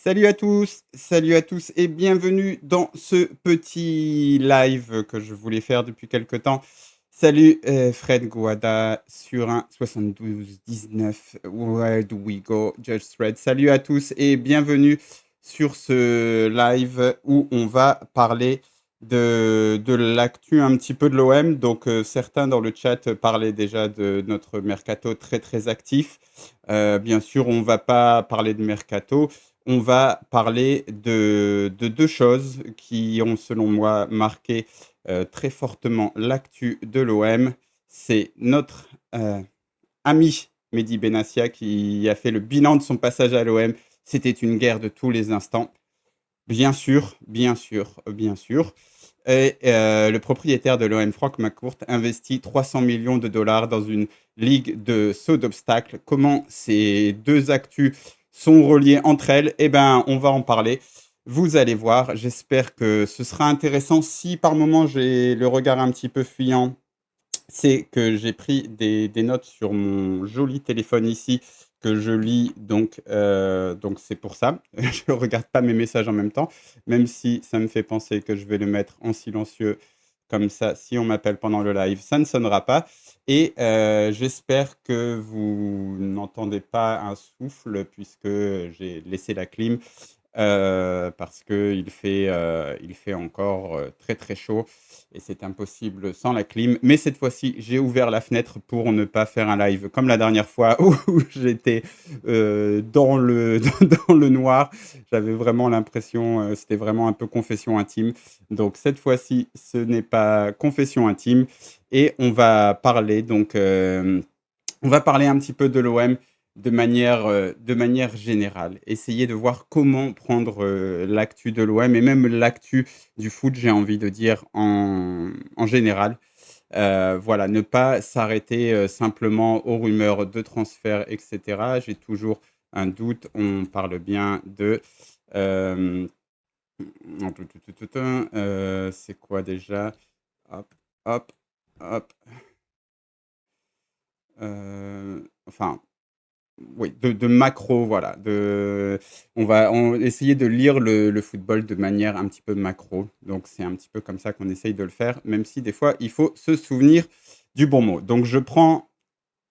Salut à tous et bienvenue dans ce petit live que je voulais faire depuis quelque temps. Salut Fred Guada sur un 72-19. Where do we go? Judge Fred. Salut à tous et bienvenue sur ce live où on va parler de l'actu un petit peu de l'OM. Donc certains dans le chat parlaient déjà de notre mercato très très actif. Bien sûr, on va pas parler de mercato, on va parler de deux choses qui ont, selon moi, marqué très fortement l'actu de l'OM. C'est notre ami Mehdi Benassia qui a fait le bilan de son passage à l'OM. C'était une guerre de tous les instants. Bien sûr, bien sûr, bien sûr. Et le propriétaire de l'OM, Franck McCourt, investit 300 millions de dollars dans une ligue de saut d'obstacles. Comment ces deux actus sont reliées entre elles? Eh bien, on va en parler. Vous allez voir. J'espère que ce sera intéressant. Si par moment j'ai le regard un petit peu fuyant, c'est que j'ai pris des notes sur mon joli téléphone ici que je lis, donc c'est pour ça. Je ne regarde pas mes messages en même temps, même si ça me fait penser que je vais le mettre en silencieux, comme ça, si on m'appelle pendant le live, ça ne sonnera pas. Et j'espère que vous n'entendez pas un souffle, puisque j'ai laissé la clim parce qu'il fait encore très très chaud et c'est impossible sans la clim. Mais cette fois-ci, j'ai ouvert la fenêtre pour ne pas faire un live comme la dernière fois où j'étais dans dans le noir. J'avais vraiment l'impression, c'était vraiment un peu confession intime. Donc cette fois-ci, ce n'est pas confession intime et on va parler un petit peu de l'OM de manière générale. Essayer de voir comment prendre l'actu de l'OM et même l'actu du foot, j'ai envie de dire, en général. Voilà, ne pas s'arrêter simplement aux rumeurs de transfert, etc. J'ai toujours un doute. On parle bien de... euh, c'est quoi déjà? Hop, hop, hop. Enfin, oui, de macro, voilà. On va essayer de lire le football de manière un petit peu macro. Donc, c'est un petit peu comme ça qu'on essaye de le faire, même si des fois, il faut se souvenir du bon mot. Donc, je prends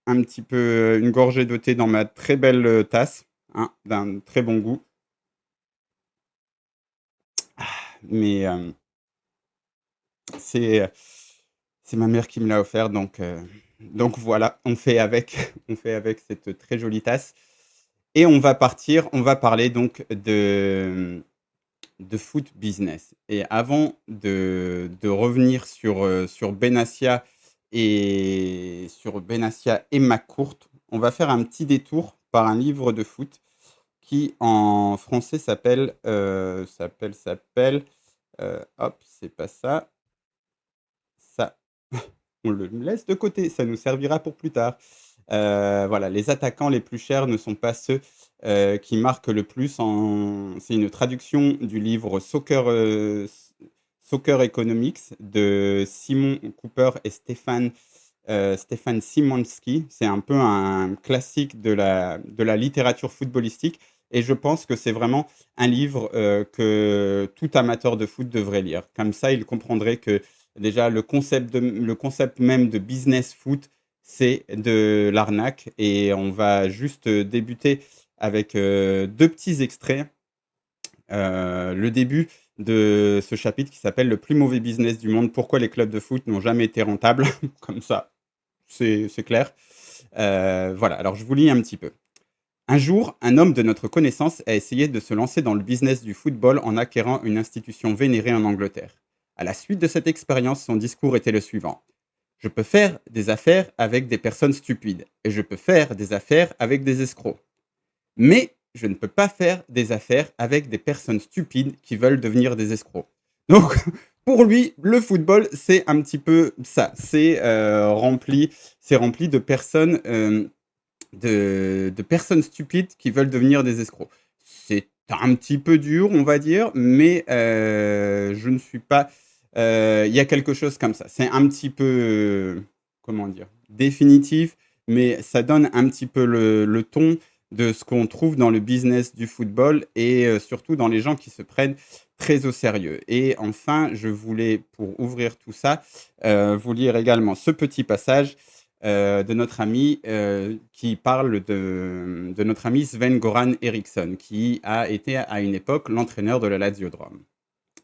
un petit peu une gorgée de thé dans ma très belle tasse, hein, d'un très bon goût. Mais c'est, c'est ma mère qui me l'a offert, donc voilà, on fait avec, on fait avec cette très jolie tasse. Et on va parler donc de foot business. Et avant de revenir sur Benassia et McCourt, on va faire un petit détour par un livre de foot qui en français hop, c'est pas ça, ça, on le laisse de côté, ça nous servira pour plus tard. Voilà, les attaquants les plus chers ne sont pas ceux qui marquent le plus. C'est une traduction du livre Soccer Economics de Simon Cooper et Stéphane Szymanski. C'est un peu un classique de la littérature footballistique. Et je pense que c'est vraiment un livre que tout amateur de foot devrait lire. Comme ça, il comprendrait que déjà le concept même de business foot, c'est de l'arnaque. Et on va juste débuter avec deux petits extraits. Le début de ce chapitre qui s'appelle Le plus mauvais business du monde, pourquoi les clubs de foot n'ont jamais été rentables. Comme ça, c'est clair. Voilà, alors je vous lis un petit peu. Un jour, un homme de notre connaissance a essayé de se lancer dans le business du football en acquérant une institution vénérée en Angleterre. À la suite de cette expérience, son discours était le suivant. Je peux faire des affaires avec des personnes stupides et je peux faire des affaires avec des escrocs. Mais je ne peux pas faire des affaires avec des personnes stupides qui veulent devenir des escrocs. Donc, pour lui, le football, c'est un petit peu ça. C'est rempli de personnes de personnes stupides qui veulent devenir des escrocs. C'est un petit peu dur, on va dire, mais je ne suis pas. Il y a quelque chose comme ça. C'est un petit peu, comment dire, définitif, mais ça donne un petit peu le ton. de ce qu'on trouve dans le business du football et surtout dans les gens qui se prennent très au sérieux. Et enfin, je voulais, pour ouvrir tout ça, vous lire également ce petit passage de notre ami qui parle de notre ami Sven-Goran Eriksson, qui a été à une époque l'entraîneur de la Lazio de Rome.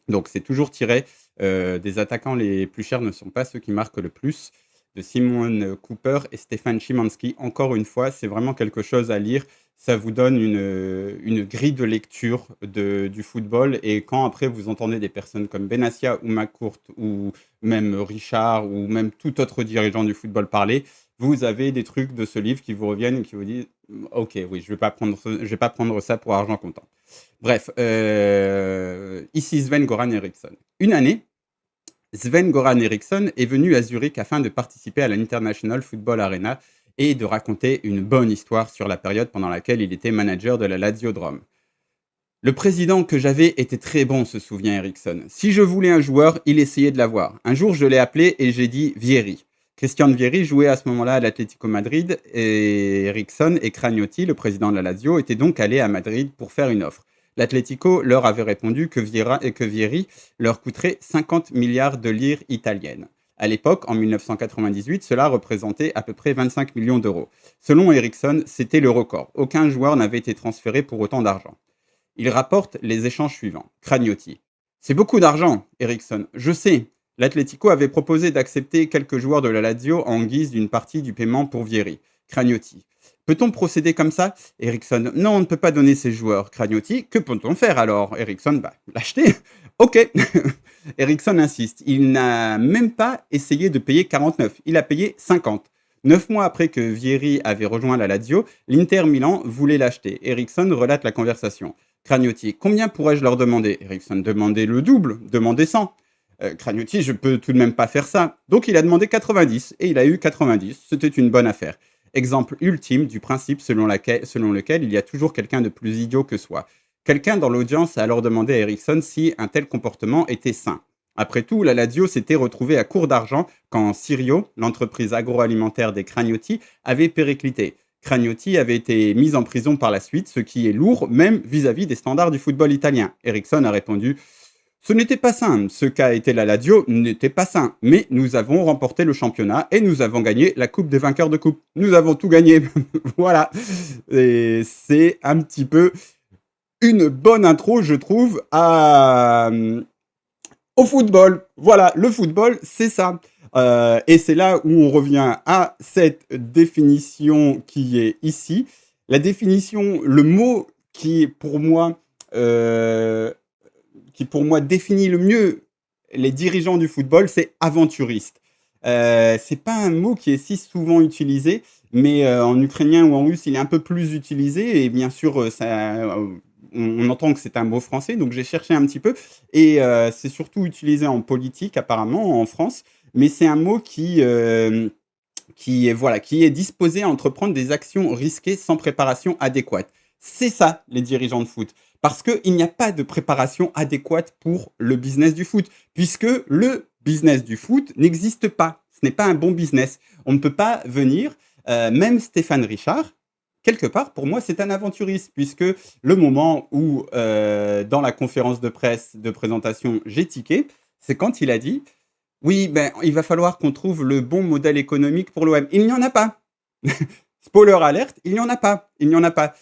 Donc c'est toujours tiré des attaquants les plus chers ne sont pas ceux qui marquent le plus, de Simon Cooper et Stefan Szymanski. Encore une fois, c'est vraiment quelque chose à lire. Ça vous donne une grille de lecture du football. Et quand après vous entendez des personnes comme Benassia ou McCourt ou même Richard ou même tout autre dirigeant du football parler, vous avez des trucs de ce livre qui vous reviennent et qui vous disent ok, oui, je vais pas prendre ça pour argent comptant. Bref, ici Sven-Goran Eriksson. Une année, Sven-Goran Eriksson est venu à Zurich afin de participer à l'International Football Arena et de raconter une bonne histoire sur la période pendant laquelle il était manager de la Lazio de Rome. Le président que j'avais était très bon, se souvient Eriksson. Si je voulais un joueur, il essayait de l'avoir. Un jour, je l'ai appelé et j'ai dit Vieri. Christian Vieri jouait à ce moment-là à l'Atlético Madrid et Eriksson et Cragnotti, le président de la Lazio, étaient donc allés à Madrid pour faire une offre. L'Atlético leur avait répondu que Vieri leur coûterait 50 milliards de lire italiennes. À l'époque, en 1998, cela représentait à peu près 25 millions d'euros. Selon Eriksson, c'était le record. Aucun joueur n'avait été transféré pour autant d'argent. Il rapporte les échanges suivants. Cragnotti. C'est beaucoup d'argent, Eriksson. Je sais. L'Atlético avait proposé d'accepter quelques joueurs de la Lazio en guise d'une partie du paiement pour Vieri. Cragnotti. Peut-on procéder comme ça? Eriksson. Non, on ne peut pas donner ces joueurs. Cragnotti. Que peut-on faire alors? Eriksson. L'acheter. Ok. Eriksson insiste. Il n'a même pas essayé de payer 49. Il a payé 50. 9 mois après que Vieri avait rejoint la Lazio, l'Inter Milan voulait l'acheter. Eriksson relate la conversation. Cragnotti, combien pourrais-je leur demander? Eriksson, demandez le double, demandez 100. Cragnotti, je peux tout de même pas faire ça. Donc il a demandé 90 et il a eu 90. C'était une bonne affaire. Exemple ultime du principe selon lequel il y a toujours quelqu'un de plus idiot que soi. Quelqu'un dans l'audience a alors demandé à Eriksson si un tel comportement était sain. Après tout, la Lazio s'était retrouvée à court d'argent quand Sirio, l'entreprise agroalimentaire des Cragnotti, avait périclité. Cragnotti avait été mis en prison par la suite, ce qui est lourd même vis-à-vis des standards du football italien. Eriksson a répondu « Ce n'était pas sain, ce qu'a été la Lazio n'était pas sain, mais nous avons remporté le championnat et nous avons gagné la coupe des vainqueurs de coupe. Nous avons tout gagné. » Voilà. Et c'est un petit peu une bonne intro, je trouve, au football. Voilà, le football, c'est ça. Et c'est là où on revient à cette définition qui est ici. La définition, le mot euh, qui pour moi définit le mieux les dirigeants du football, c'est aventuriste. C'est pas un mot qui est si souvent utilisé, mais en ukrainien ou en russe, il est un peu plus utilisé. Et bien sûr, on entend que c'est un mot français, donc j'ai cherché un petit peu. Et c'est surtout utilisé en politique, apparemment, en France. Mais c'est un mot qui est disposé à entreprendre des actions risquées sans préparation adéquate. C'est ça, les dirigeants de foot. Parce qu'il n'y a pas de préparation adéquate pour le business du foot, puisque le business du foot n'existe pas. Ce n'est pas un bon business. On ne peut pas venir, même Stéphane Richard, quelque part, pour moi, c'est un aventuriste, puisque le moment où, dans la conférence de presse de présentation, j'ai tiqué, c'est quand il a dit oui, ben, il va falloir qu'on trouve le bon modèle économique pour l'OM. Il n'y en a pas. Spoiler alerte, il n'y en a pas. Il n'y en a pas.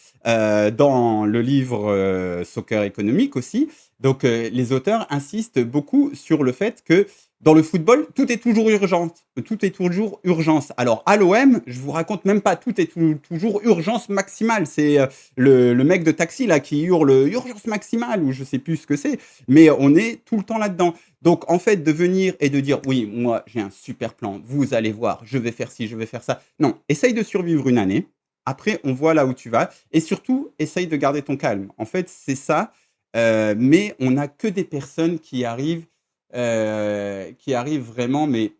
Dans le livre Soccer économique aussi, donc les auteurs insistent beaucoup sur le fait que dans le football, tout est toujours urgence. Tout est toujours urgence. Alors à l'OM, je vous raconte même pas, tout est toujours urgence maximale. C'est le mec de taxi là qui hurle urgence maximale ou je sais plus ce que c'est, mais on est tout le temps là-dedans. Donc en fait, de venir et de dire oui, moi j'ai un super plan, vous allez voir, je vais faire ci, je vais faire ça. Non, essaye de survivre une année. Après, on voit là où tu vas. Et surtout, essaye de garder ton calme. En fait, c'est ça. Mais on n'a que des personnes qui arrivent vraiment, mais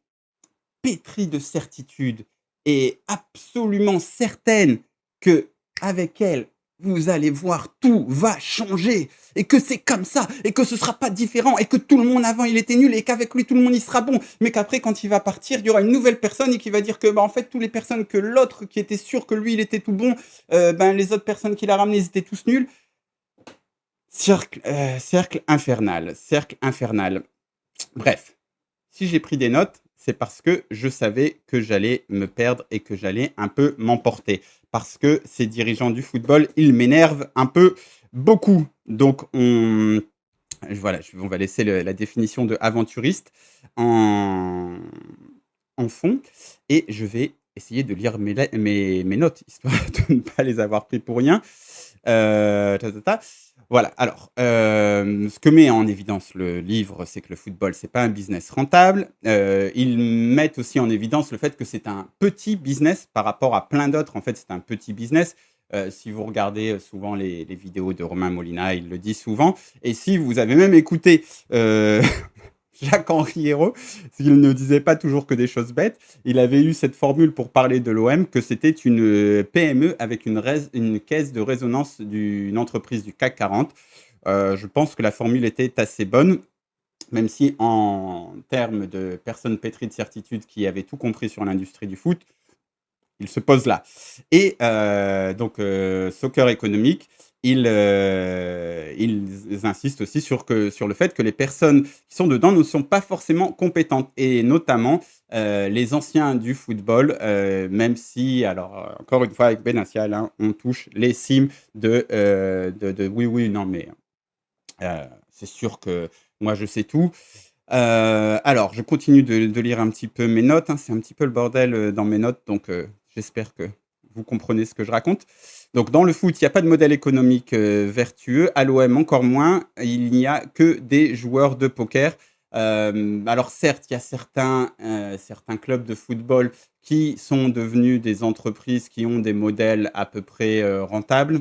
pétries de certitude et absolument certaines que avec elles, vous allez voir, tout va changer et que c'est comme ça et que ce sera pas différent et que tout le monde avant il était nul et qu'avec lui tout le monde il sera bon, mais qu'après quand il va partir, il y aura une nouvelle personne et qui va dire que bah en fait toutes les personnes que l'autre qui était sûr que lui il était tout bon, ben les autres personnes qu'il a ramenées ils étaient tous nuls. Cercle infernal, cercle infernal. Bref, si j'ai pris des notes, c'est parce que je savais que j'allais me perdre et que j'allais un peu m'emporter. Parce que ces dirigeants du football, ils m'énervent un peu beaucoup. Donc, voilà, on va laisser la définition de aventuriste en, en fond. Et je vais essayer de lire mes notes, histoire de ne pas les avoir pris pour rien. Ta, ta, ta. Voilà, alors, ce que met en évidence le livre, c'est que le football, c'est pas un business rentable. Ils mettent aussi en évidence le fait que c'est un petit business par rapport à plein d'autres. En fait, c'est un petit business. Si vous regardez souvent les vidéos de Romain Molina, il le dit souvent. Et si vous avez même écouté Jacques-Henri Hérault, s'il ne disait pas toujours que des choses bêtes, il avait eu cette formule pour parler de l'OM, que c'était une PME avec une caisse de résonance d'une entreprise du CAC 40. Je pense que la formule était assez bonne, même si en termes de personnes pétries de certitude qui avaient tout compris sur l'industrie du foot, il se pose là. Et donc, Soccer économique, ils insistent aussi sur le fait que les personnes qui sont dedans ne sont pas forcément compétentes et notamment, les anciens du football, même si alors, encore une fois avec Benassia là, on touche les cimes de oui, oui, non mais, c'est sûr que moi je sais tout. Alors, je continue de lire un petit peu mes notes, hein. C'est un petit peu le bordel, dans mes notes, donc j'espère que vous comprenez ce que je raconte. Donc dans le foot, il y a pas de modèle économique, vertueux. À l'OM, encore moins. Il n'y a que des joueurs de poker. Alors certes, il y a certains clubs de football qui sont devenus des entreprises qui ont des modèles à peu près, rentables.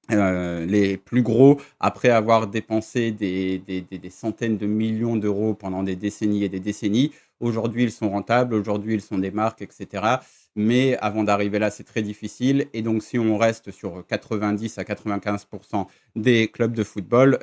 Les plus gros, après avoir dépensé des centaines de millions d'euros pendant des décennies et des décennies, aujourd'hui ils sont rentables, aujourd'hui ils sont des marques, etc. Mais avant d'arriver là, c'est très difficile. Et donc, si on reste sur 90 à 95% des clubs de football,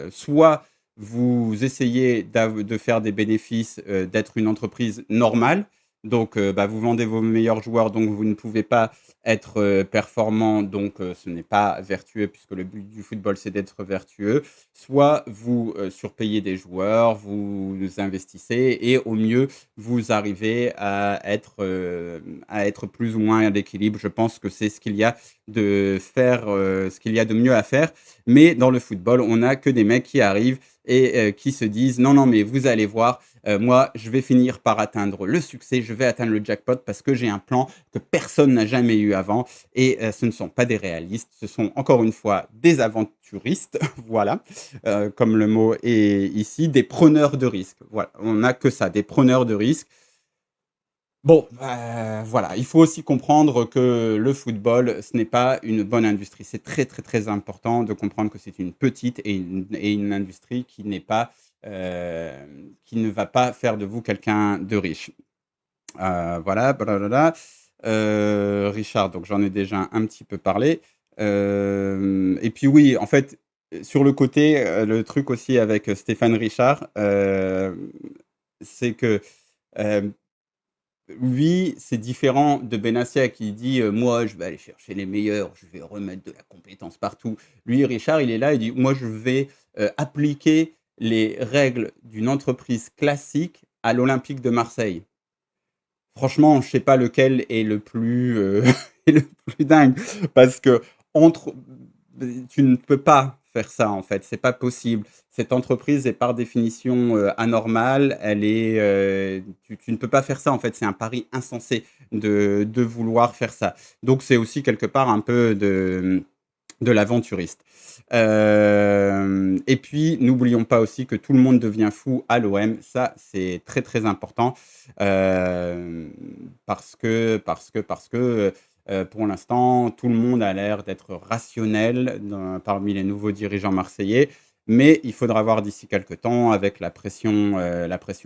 soit vous essayez de faire des bénéfices, d'être une entreprise normale. Donc, bah, vous vendez vos meilleurs joueurs, donc vous ne pouvez pas être performant, donc ce n'est pas vertueux puisque le but du football, c'est d'être vertueux. Soit vous surpayez des joueurs, vous investissez et au mieux, vous arrivez à être plus ou moins à l'équilibre. Je pense que c'est ce qu'il y a de faire, ce qu'il y a de mieux à faire. Mais dans le football, on n'a que des mecs qui arrivent et qui se disent non, non, mais vous allez voir, moi, je vais finir par atteindre le succès, je vais atteindre le jackpot parce que j'ai un plan que personne n'a jamais eu avant. Et ce ne sont pas des réalistes, ce sont encore une fois des aventuristes, voilà, comme le mot est ici, des preneurs de risques. Voilà, on n'a que ça, des preneurs de risques. Bon, voilà, il faut aussi comprendre que le football, ce n'est pas une bonne industrie. C'est très, très, très important de comprendre que c'est une petite et une industrie qui n'est pas, qui ne va pas faire de vous quelqu'un de riche. Voilà, blablabla. Richard, donc j'en ai déjà un petit peu parlé. Et puis oui, en fait, sur le côté, le truc aussi avec Stéphane Richard, c'est que, hem, lui, c'est différent de Benassia qui dit, «Moi, je vais aller chercher les meilleurs, je vais remettre de la compétence partout». Lui, Richard, il est là, il dit: «Moi, je vais, appliquer les règles d'une entreprise classique à l'Olympique de Marseille». Franchement, je sais pas lequel est le plus, est le plus dingue parce qu'entre tu ne peux pas faire ça, en fait, c'est pas possible. Cette entreprise est par définition, anormale, elle est, tu ne peux pas faire ça, en fait, c'est un pari insensé de vouloir faire ça. Donc c'est aussi quelque part un peu de l'aventuriste. Et puis n'oublions pas aussi que tout le monde devient fou à l'OM, ça c'est très, très important, hem, parce que, pour l'instant, tout le monde a l'air d'être rationnel parmi les nouveaux dirigeants marseillais. mais il faudra voir d'ici quelque temps avec la pression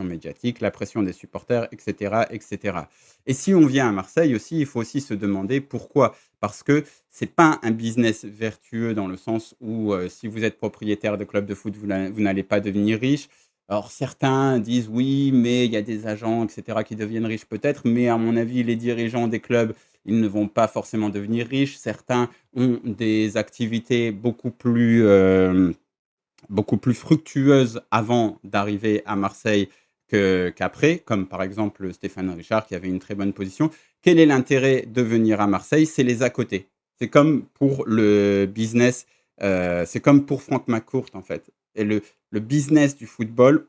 médiatique, la pression des supporters, et cetera, et cetera. Et si on vient à Marseille aussi, il faut aussi se demander pourquoi. Parce que c'est pas un business vertueux dans le sens où si vous êtes propriétaire de club de foot, vous n'allez pas devenir riche. Alors certains disent oui, mais il y a des agents, et cetera, qui deviennent riches peut-être, mais à mon avis, les dirigeants des clubs, ils ne vont pas forcément devenir riches. Certains ont des activités beaucoup plus fructueuses avant d'arriver à Marseille qu'après, comme par exemple Stéphane Richard qui avait une très bonne position. Quel est l'intérêt de venir à Marseille? C'est les à côté. C'est comme pour le business, c'est comme pour Franck McCourt en fait. Et le business du football,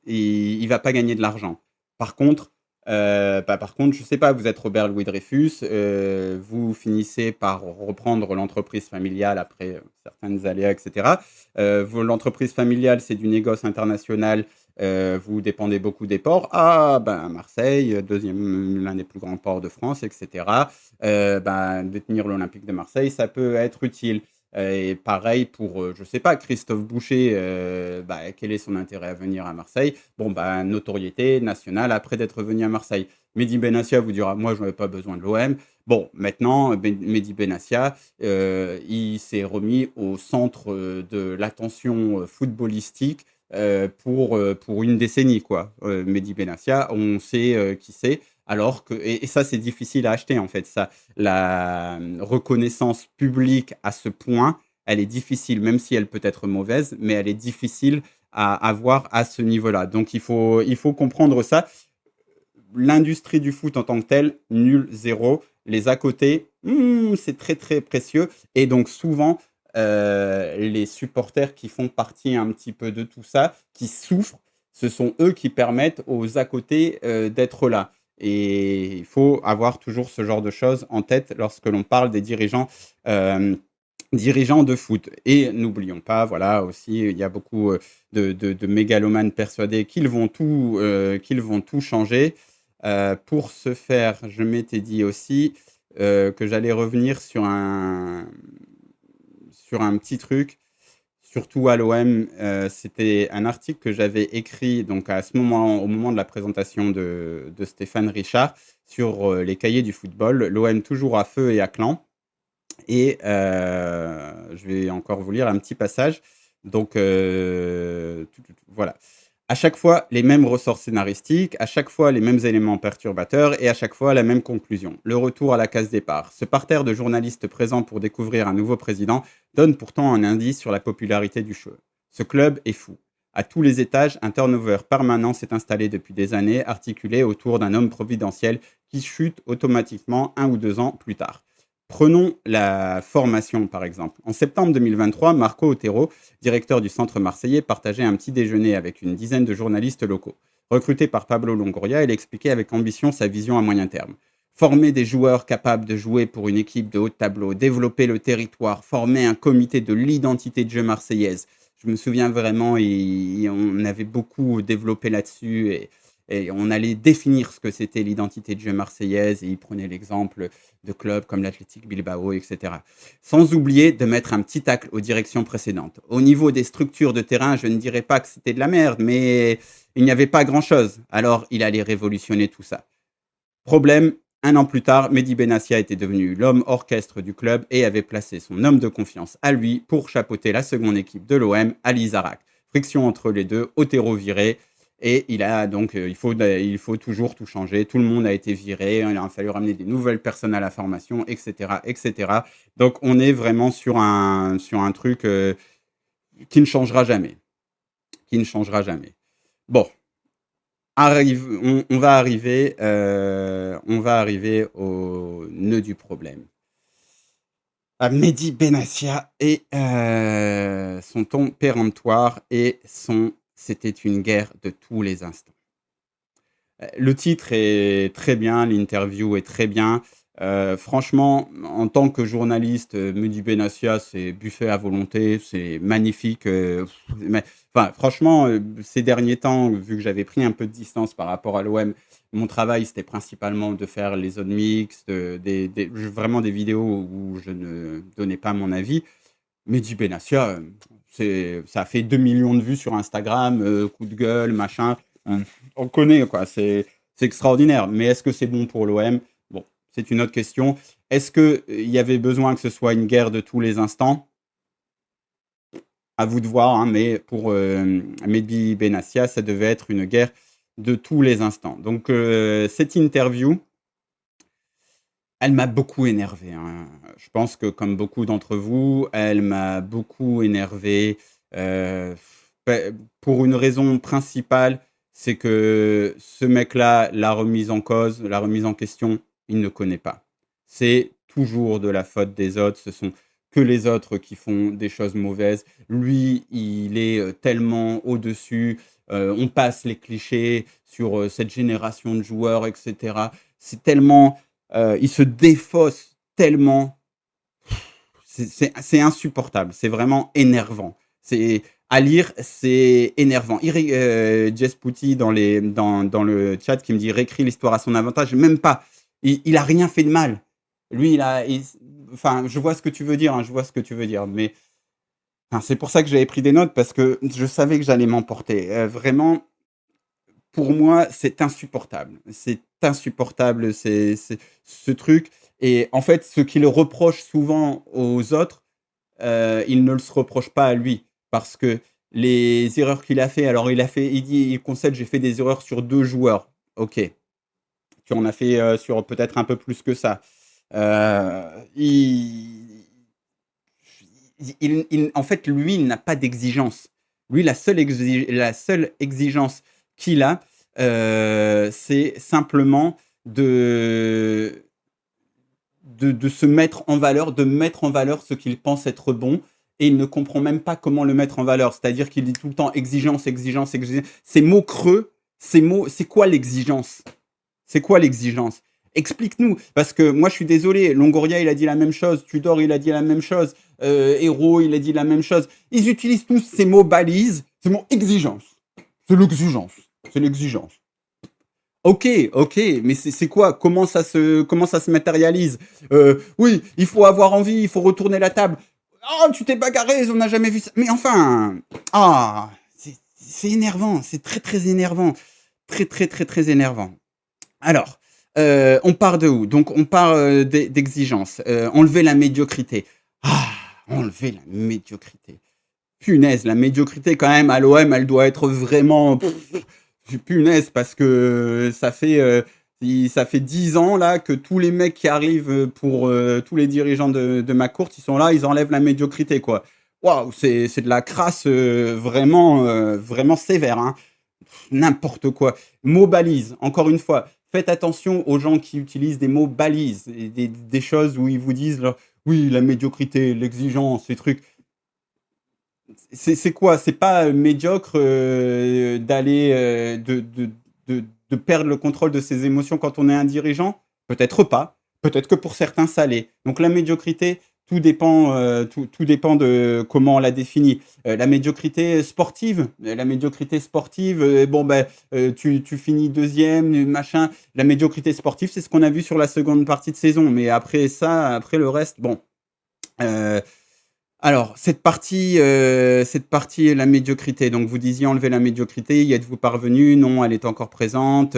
il va pas gagner de l'argent. Par contre, je sais pas, vous êtes Robert Louis Dreyfus, vous finissez par reprendre l'entreprise familiale après certaines aléas, etc. L'entreprise familiale, c'est du négoce international. Vous dépendez beaucoup des ports. Ah, ben Marseille, deuxième, l'un des plus grands ports de France, etc. Détenir l'Olympique de Marseille, ça peut être utile. Et pareil pour, je sais pas, Christophe Boucher, quel est son intérêt à venir à Marseille? Bon, notoriété nationale après d'être venu à Marseille. Mehdi Benassia vous dira, moi, je n'avais pas besoin de l'OM. Bon, maintenant, Mehdi Benassia, il s'est remis au centre de l'attention footballistique pour une décennie, quoi. Mehdi Benassia, on sait qui c'est. Alors que, et ça, c'est difficile à acheter, en fait. Ça, la reconnaissance publique à ce point, elle est difficile, même si elle peut être mauvaise, mais elle est difficile à avoir à ce niveau-là. Donc il faut comprendre ça. L'industrie du foot en tant que telle, nul, zéro. Les à côté, c'est très très précieux. Et donc souvent, les supporters qui font partie un petit peu de tout ça, qui souffrent, ce sont eux qui permettent aux à côté d'être là. Et il faut avoir toujours ce genre de choses en tête lorsque l'on parle des euh, dirigeants de foot. Et n'oublions pas, voilà, aussi, il y a beaucoup de mégalomanes persuadés qu'ils vont tout changer. Pour ce faire, je m'étais dit aussi que j'allais revenir sur un petit truc, surtout à l'OM. C'était un article que j'avais écrit donc à ce moment, au moment de la présentation de Stéphane Richard sur les cahiers du football. L'OM toujours à feu et à clan. Et je vais encore vous lire un petit passage. Donc, voilà. À chaque fois, les mêmes ressorts scénaristiques, à chaque fois, les mêmes éléments perturbateurs et à chaque fois, la même conclusion. Le retour à la case départ. Ce parterre de journalistes présents pour découvrir un nouveau président donne pourtant un indice sur la popularité du show. Ce club est fou. À tous les étages, un turnover permanent s'est installé depuis des années, articulé autour d'un homme providentiel qui chute automatiquement 1 ou 2 ans plus tard. Prenons la formation, par exemple. En septembre 2023, Marco Otero, directeur du centre marseillais, partageait un petit déjeuner avec une dizaine de journalistes locaux. Recruté par Pablo Longoria, il expliquait avec ambition sa vision à moyen terme. Former des joueurs capables de jouer pour une équipe de haut tableau, développer le territoire, former un comité de l'identité de jeu marseillaise. Je me souviens vraiment, on avait beaucoup développé là-dessus et on allait définir ce que c'était l'identité de jeu marseillaise et il prenait l'exemple de clubs comme l'Athletic Bilbao, etc. Sans oublier de mettre un petit tacle aux directions précédentes. Au niveau des structures de terrain, je ne dirais pas que c'était de la merde, mais il n'y avait pas grand-chose. Alors, il allait révolutionner tout ça. Problème, 1 an plus tard, Mehdi Benassia était devenu l'homme orchestre du club et avait placé son homme de confiance à lui pour chapeauter la seconde équipe de l'OM, Ali Zarak. Friction entre les deux, Otero viré, et il faut toujours tout changer. Tout le monde a été viré, il a fallu ramener des nouvelles personnes à la formation, etc., etc. Donc on est vraiment sur un truc qui ne changera jamais, qui ne changera jamais. Bon, on va arriver au nœud du problème. À Mehdi Benassia et son ton péremptoire et son c'était une guerre de tous les instants. Le titre est très bien, l'interview est très bien. Franchement, en tant que journaliste, Mehdi Benassia, c'est buffet à volonté, c'est magnifique. Mais, enfin, franchement, ces derniers temps, vu que j'avais pris un peu de distance par rapport à l'OM, mon travail, c'était principalement de faire les zones mixtes, vraiment des vidéos où je ne donnais pas mon avis. Mehdi Benassia, ça a fait 2 millions de vues sur Instagram, coup de gueule, machin. On connaît, quoi. C'est extraordinaire. Mais est-ce que c'est bon pour l'OM? Bon, c'est une autre question. Est-ce qu'il y avait besoin que ce soit une guerre de tous les instants? À vous de voir, hein, mais pour Mehdi Benassia, ça devait être une guerre de tous les instants. Donc, cette interview, elle m'a beaucoup énervé, hein. Je pense que comme beaucoup d'entre vous, elle m'a beaucoup énervé, pour une raison principale, c'est que ce mec-là, la remise en cause, la remise en question, il ne connaît pas. C'est toujours de la faute des autres, ce sont que les autres qui font des choses mauvaises. Lui, il est, tellement au-dessus, on passe les clichés sur, cette génération de joueurs et cetera. C'est tellement il se défausse tellement, c'est insupportable, c'est vraiment énervant. C'est à lire, c'est énervant. Jess Pouty dans le chat qui me dit: «Réécrit l'histoire à son avantage». Même pas, il a rien fait de mal. Lui, enfin, je vois ce que tu veux dire, hein, je vois ce que tu veux dire, mais enfin, c'est pour ça que j'avais pris des notes parce que je savais que j'allais m'emporter. Vraiment, pour moi, c'est insupportable. C'est insupportable, c'est ce truc et en fait, ce qu'il reproche souvent aux autres, il ne le se reproche pas à lui. Parce que les erreurs qu'il a fait alors il concède: «J'ai fait des erreurs sur 2 joueurs». OK, tu en as fait, sur peut-être un peu plus que ça. Il en fait, lui, il n'a pas d'exigence. Lui, la seule exigence qu'il a, c'est simplement de de se mettre en valeur, de mettre en valeur ce qu'il pense être bon et il ne comprend même pas comment le mettre en valeur. C'est-à-dire qu'il dit tout le temps: «Exigence, exigence, exigence». Ces mots creux, ces mots c'est quoi l'exigence? C'est quoi l'exigence? Explique-nous, parce que moi je suis désolé, Longoria il a dit la même chose, Tudor il a dit la même chose, Hero il a dit la même chose. Ils utilisent tous ces mots balises, ces mots exigence. C'est l'exigence, c'est l'exigence. OK, OK, mais c'est quoi? Comment ça se matérialise? Oui, il faut avoir envie, il faut retourner la table. «Oh, tu t'es bagarré, on n'a jamais vu ça». Mais enfin, ah, c'est énervant, c'est très, très énervant. Très, très, très, très énervant. Alors, on part de où? Donc on part, d'exigence, enlever la médiocrité. Ah! Enlever la médiocrité. Punaise, la médiocrité quand même à l'OM, elle doit être vraiment punaise parce que ça fait 10 ans là que tous les mecs qui arrivent, pour, tous les dirigeants de ma courte, ils sont là, ils enlèvent la médiocrité quoi. Waouh, c'est de la crasse, vraiment, vraiment sévère, hein. N'importe quoi. Mots balises, encore une fois, faites attention aux gens qui utilisent des mots balises, et des choses où ils vous disent là, oui, la médiocrité, l'exigence, ces trucs. C'est quoi? C'est pas médiocre d'aller de perdre le contrôle de ses émotions quand on est un dirigeant? Peut-être pas. Peut-être que pour certains, ça l'est. Donc la médiocrité, tout dépend de comment on la définit. La médiocrité sportive, bon ben, tu finis deuxième, machin. La médiocrité sportive, c'est ce qu'on a vu sur la seconde partie de saison. Mais après ça, après le reste, bon. Euh, alors, cette partie, la médiocrité, donc vous disiez enlever la médiocrité, y êtes-vous parvenu? Non, elle est encore présente,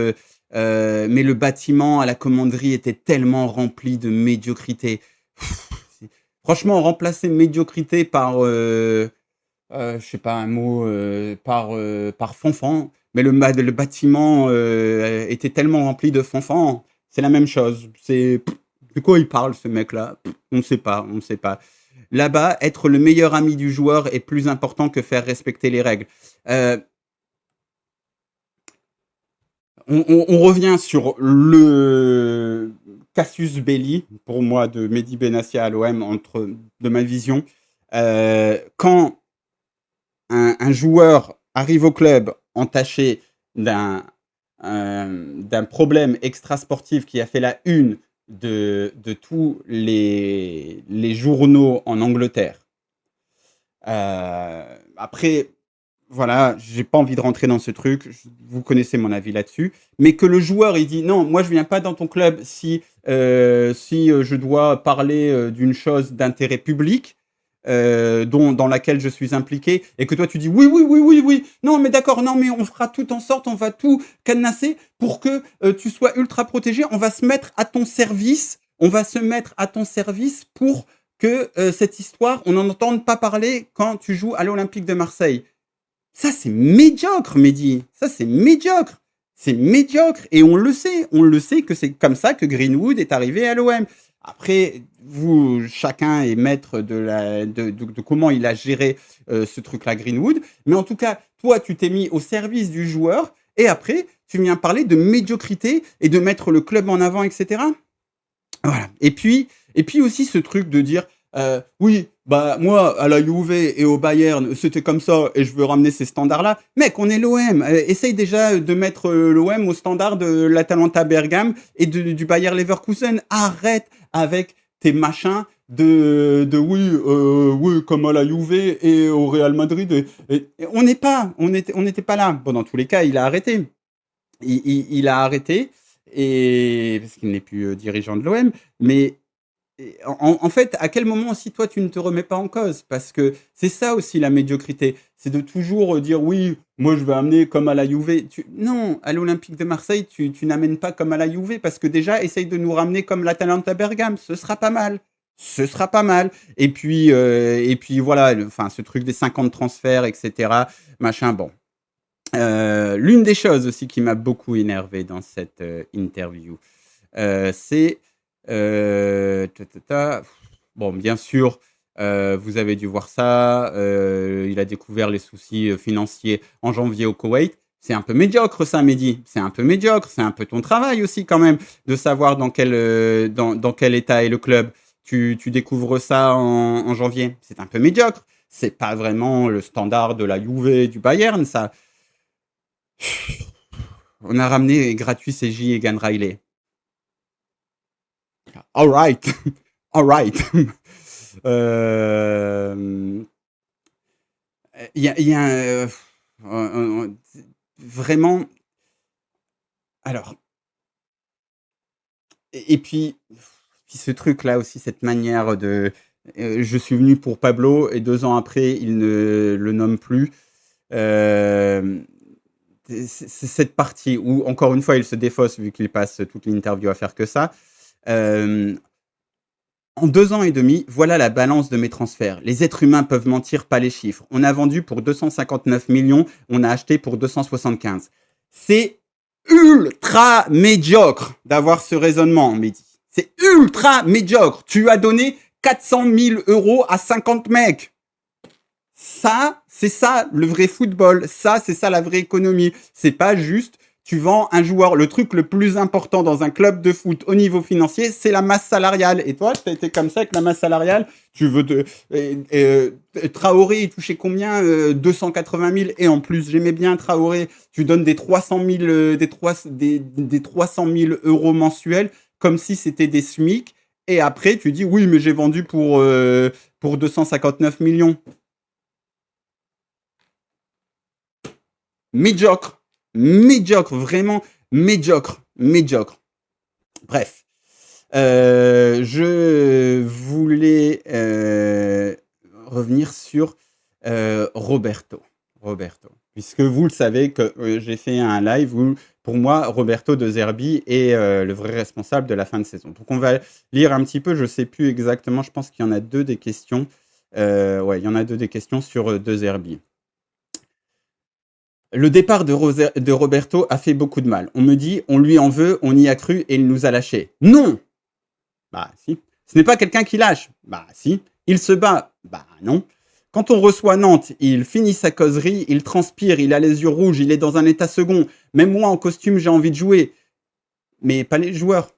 mais le bâtiment à la commanderie était tellement rempli de médiocrité. C'est franchement, remplacer médiocrité par, je sais pas un mot, par fanfan, mais le bâtiment, était tellement rempli de fanfans, c'est la même chose. C'est de quoi il parle ce mec-là? On ne sait pas, on ne sait pas. Là-bas, être le meilleur ami du joueur est plus important que faire respecter les règles. Heu, on revient sur le casus belli, pour moi, de Mehdi Benassia à l'OM, de ma vision. Quand un joueur arrive au club entaché d'un, d'un problème extrasportif qui a fait la une de tous les journaux en Angleterre. Après, voilà, j'ai pas envie de rentrer dans ce truc. Vous connaissez mon avis là-dessus. Mais que le joueur, il dit non, moi je viens pas dans ton club si je dois parler d'une chose d'intérêt public. dans laquelle je suis impliqué, et que toi tu dis oui, oui, oui, oui, oui, non, mais d'accord, non, mais on fera tout en sorte, on va tout cadenasser pour que tu sois ultra protégé. On va se mettre à ton service. On va se mettre à ton service pour que cette histoire, on n'en entende pas parler quand tu joues à l'Olympique de Marseille. Ça, c'est médiocre, Mehdi. Ça, c'est médiocre. C'est médiocre. Et on le sait. On le sait que c'est comme ça que Greenwood est arrivé à l'OM. Après, vous, chacun est maître de comment il a géré ce truc-là, Greenwood. Mais en tout cas, toi, tu t'es mis au service du joueur. Et après, tu viens parler de médiocrité et de mettre le club en avant, etc. Voilà. Et puis aussi ce truc de dire oui, bah moi à la Juve et au Bayern c'était comme ça et je veux ramener ces standards-là. Mec, on est l'OM. Essaye déjà de mettre l'OM au standard de l'Atalanta Bergame et du Bayer Leverkusen. Arrête avec tes machins de oui, oui comme à la Juve et au Real Madrid. Et on n'était pas là. Bon, dans tous les cas, il a arrêté. Il a arrêté et parce qu'il n'est plus dirigeant de l'OM. Mais en fait, à quel moment aussi toi tu ne te remets pas en cause? Parce que c'est ça aussi la médiocrité, c'est de toujours dire oui, moi je vais amener comme à la Juve. Non, à l'Olympique de Marseille, tu n'amènes pas comme à la Juve parce que déjà essaye de nous ramener comme l'Atalanta Bergame, ce sera pas mal. Ce sera pas mal. Et puis voilà, enfin ce truc des 50 transferts, etc. Machin, bon. L'une des choses aussi qui m'a beaucoup énervé dans cette interview, c'est bon, bien sûr, vous avez dû voir ça. Il a découvert les soucis financiers en janvier au Koweït. C'est un peu médiocre, ça, Mehdi. C'est un peu médiocre. C'est un peu ton travail aussi, quand même, de savoir dans quel état est le club. Tu découvres ça en janvier. C'est un peu médiocre. C'est pas vraiment le standard de la Juve et du Bayern, ça. On a ramené gratuit CJ et Gan Riley. All right. All right. Il y a vraiment. Alors. Et puis ce truc-là aussi, cette manière de. Je suis venu pour Pablo et 2 ans après, il ne le nomme plus. C'est cette partie où, encore une fois, il se défausse vu qu'il passe toute l'interview à faire que ça. En 2 ans et demi, voilà la balance de mes transferts. Les êtres humains peuvent mentir, pas les chiffres. On a vendu pour 259 millions, on a acheté pour 275. C'est ultra médiocre d'avoir ce raisonnement, Mehdi. C'est ultra médiocre. Tu as donné 400 000 € à 50 mecs. Ça, c'est ça le vrai football. Ça, c'est ça la vraie économie. C'est pas juste tu vends un joueur. Le truc le plus important dans un club de foot au niveau financier, c'est la masse salariale. Et toi, tu as été comme ça avec la masse salariale. Tu veux Traoré, il touchait combien 280 000. Et en plus, j'aimais bien Traoré. Tu donnes des 300 000, des 300 000 € mensuels comme si c'était des SMIC. Et après, tu dis oui, mais j'ai vendu pour 259 millions. Médiocre. Médiocre, vraiment médiocre. Médiocre. Bref. Je voulais revenir sur Roberto. Puisque vous le savez que j'ai fait un live où, pour moi, Roberto De Zerbi est le vrai responsable de la fin de saison. Donc on va lire un petit peu, je ne sais plus exactement, je pense qu'il y en a 2 des questions. Ouais, il y en a 2 des questions sur De Zerbi. Le départ de Roberto a fait beaucoup de mal. On me dit, on lui en veut, on y a cru et il nous a lâchés. Non! Bah si. Ce n'est pas quelqu'un qui lâche. Bah si. Il se bat. Bah non. Quand on reçoit Nantes, il finit sa causerie, il transpire, il a les yeux rouges, il est dans un état second. Même moi en costume, j'ai envie de jouer. Mais pas les joueurs.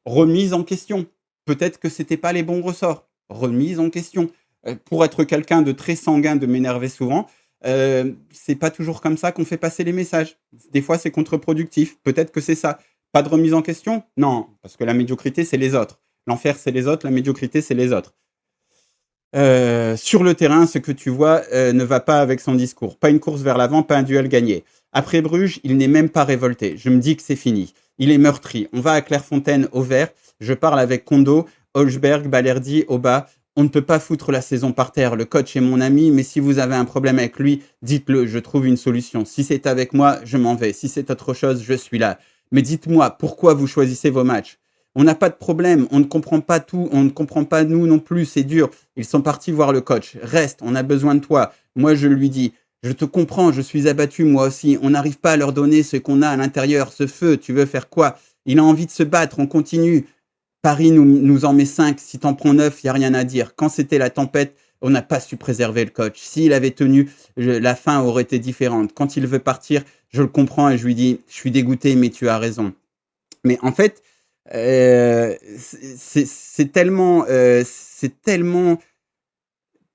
Remise en question. Peut-être que c'était pas les bons ressorts. Remise en question. Pour être quelqu'un de très sanguin, de m'énerver souvent, c'est pas toujours comme ça qu'on fait passer les messages. Des fois, c'est contre-productif. Peut-être que c'est ça. Pas de remise en question? Non, parce que la médiocrité, c'est les autres. L'enfer, c'est les autres. La médiocrité, c'est les autres. Sur le terrain, ce que tu vois ne va pas avec son discours. Pas une course vers l'avant, pas un duel gagné. Après Bruges, il n'est même pas révolté. Je me dis que c'est fini. Il est meurtri. On va à Clairefontaine au vert. Je parle avec Kondo, Holzberg, Balerdi, Oba. On ne peut pas foutre la saison par terre. Le coach est mon ami, mais si vous avez un problème avec lui, dites-le, je trouve une solution. Si c'est avec moi, je m'en vais. Si c'est autre chose, je suis là. Mais dites-moi, pourquoi vous choisissez vos matchs? On n'a pas de problème, on ne comprend pas tout, on ne comprend pas nous non plus, c'est dur. Ils sont partis voir le coach. Reste, on a besoin de toi. Moi, je lui dis, je te comprends, je suis abattu moi aussi. On n'arrive pas à leur donner ce qu'on a à l'intérieur, ce feu. Tu veux faire quoi? Il a envie de se battre, on continue. Paris nous en met 5. Si t'en prends 9, il n'y a rien à dire. Quand c'était la tempête, on n'a pas su préserver le coach. S'il avait tenu, la fin aurait été différente. Quand il veut partir, je le comprends et je lui dis, je suis dégoûté, mais tu as raison. Mais en fait, c'est tellement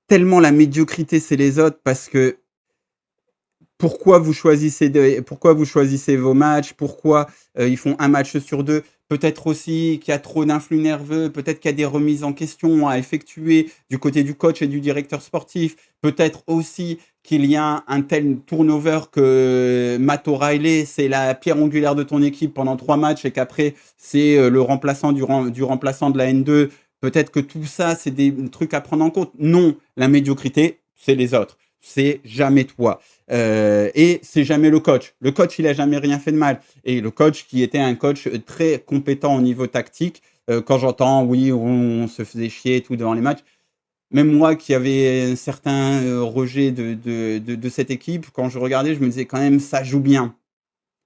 la médiocrité, c'est les autres parce que pourquoi vous choisissez vos matchs? Pourquoi ils font un match sur deux? Peut-être aussi qu'il y a trop d'influx nerveux, peut-être qu'il y a des remises en question à effectuer du côté du coach et du directeur sportif. Peut-être aussi qu'il y a un tel turnover que Matt O'Reilly, c'est la pierre angulaire de ton équipe pendant 3 matchs et qu'après, c'est le remplaçant du remplaçant de la N2. Peut-être que tout ça, c'est des trucs à prendre en compte. Non, la médiocrité, c'est les autres. C'est jamais toi. Et c'est jamais le coach. Le coach, il a jamais rien fait de mal. Et le coach qui était un coach très compétent au niveau tactique, quand j'entends, oui, on se faisait chier et tout devant les matchs, même moi qui avais un certain rejet de cette équipe, quand je regardais, je me disais quand même, ça joue bien.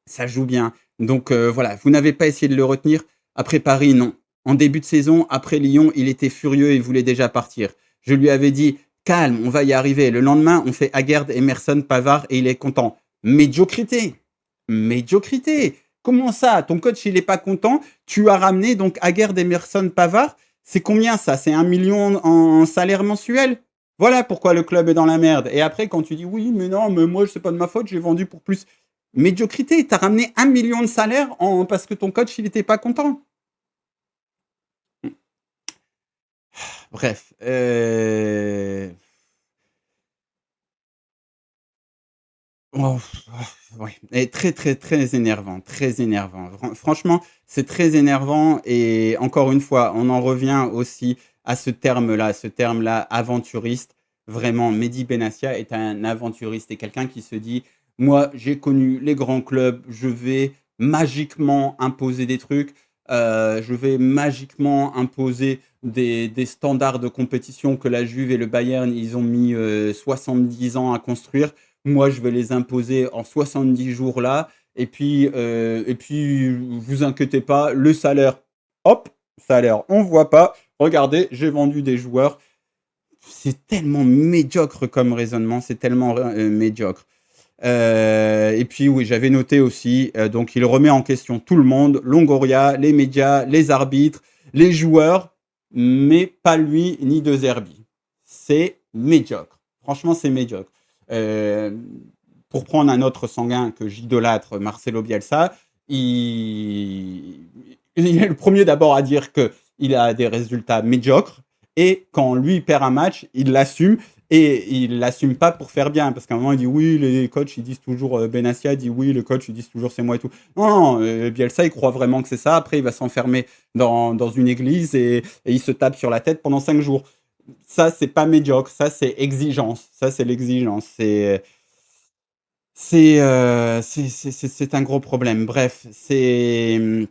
Ça joue bien. Donc voilà, vous n'avez pas essayé de le retenir. Après Paris, non. En début de saison, après Lyon, il était furieux et voulait déjà partir. Je lui avais dit, calme, on va y arriver. Le lendemain, on fait Aguerd, Emerson, Pavard et il est content. Médiocrité. Médiocrité. Comment ça? Ton coach, il n'est pas content. Tu as ramené donc Aguerd, Emerson, Pavard. C'est combien ça? C'est 1 million en salaire mensuel? Voilà pourquoi le club est dans la merde. Et après, quand tu dis oui, mais non, mais moi, c'est pas de ma faute, j'ai vendu pour plus. Médiocrité, tu as ramené 1 million de salaire parce que ton coach, il n'était pas content. Bref. Oh, ouais. Et très, très, très énervant. Très énervant. Franchement, c'est très énervant. Et encore une fois, on en revient aussi à ce terme-là, aventuriste. Vraiment, Mehdi Benassia est un aventuriste et quelqu'un qui se dit, moi, j'ai connu les grands clubs, je vais magiquement imposer des trucs, je vais magiquement imposer des standards de compétition que la Juve et le Bayern, ils ont mis 70 ans à construire. Moi, je vais les imposer en 70 jours là. Et puis, vous inquiétez pas, le salaire, hop, salaire, on voit pas. Regardez, j'ai vendu des joueurs. C'est tellement médiocre comme raisonnement, c'est tellement médiocre. Et puis oui, j'avais noté aussi, donc il remet en question tout le monde, Longoria, les médias, les arbitres, les joueurs, mais pas lui ni De Zerbi. C'est médiocre. Franchement, c'est médiocre. Euh, pour prendre un autre sanguin que j'idolâtre, Marcelo Bielsa, il est le premier d'abord à dire qu'il a des résultats médiocres. Et quand lui perd un match, il l'assume. Et il l'assume pas pour faire bien, parce qu'à un moment il dit oui, les coachs ils disent toujours, Benassia dit oui, les coachs ils disent toujours c'est moi et tout. Non, Bielsa il croit vraiment que c'est ça. Après il va s'enfermer dans une église et il se tape sur la tête pendant 5 jours. Ça c'est pas médiocre, ça c'est exigence, ça c'est l'exigence. C'est un gros problème. Bref, euh,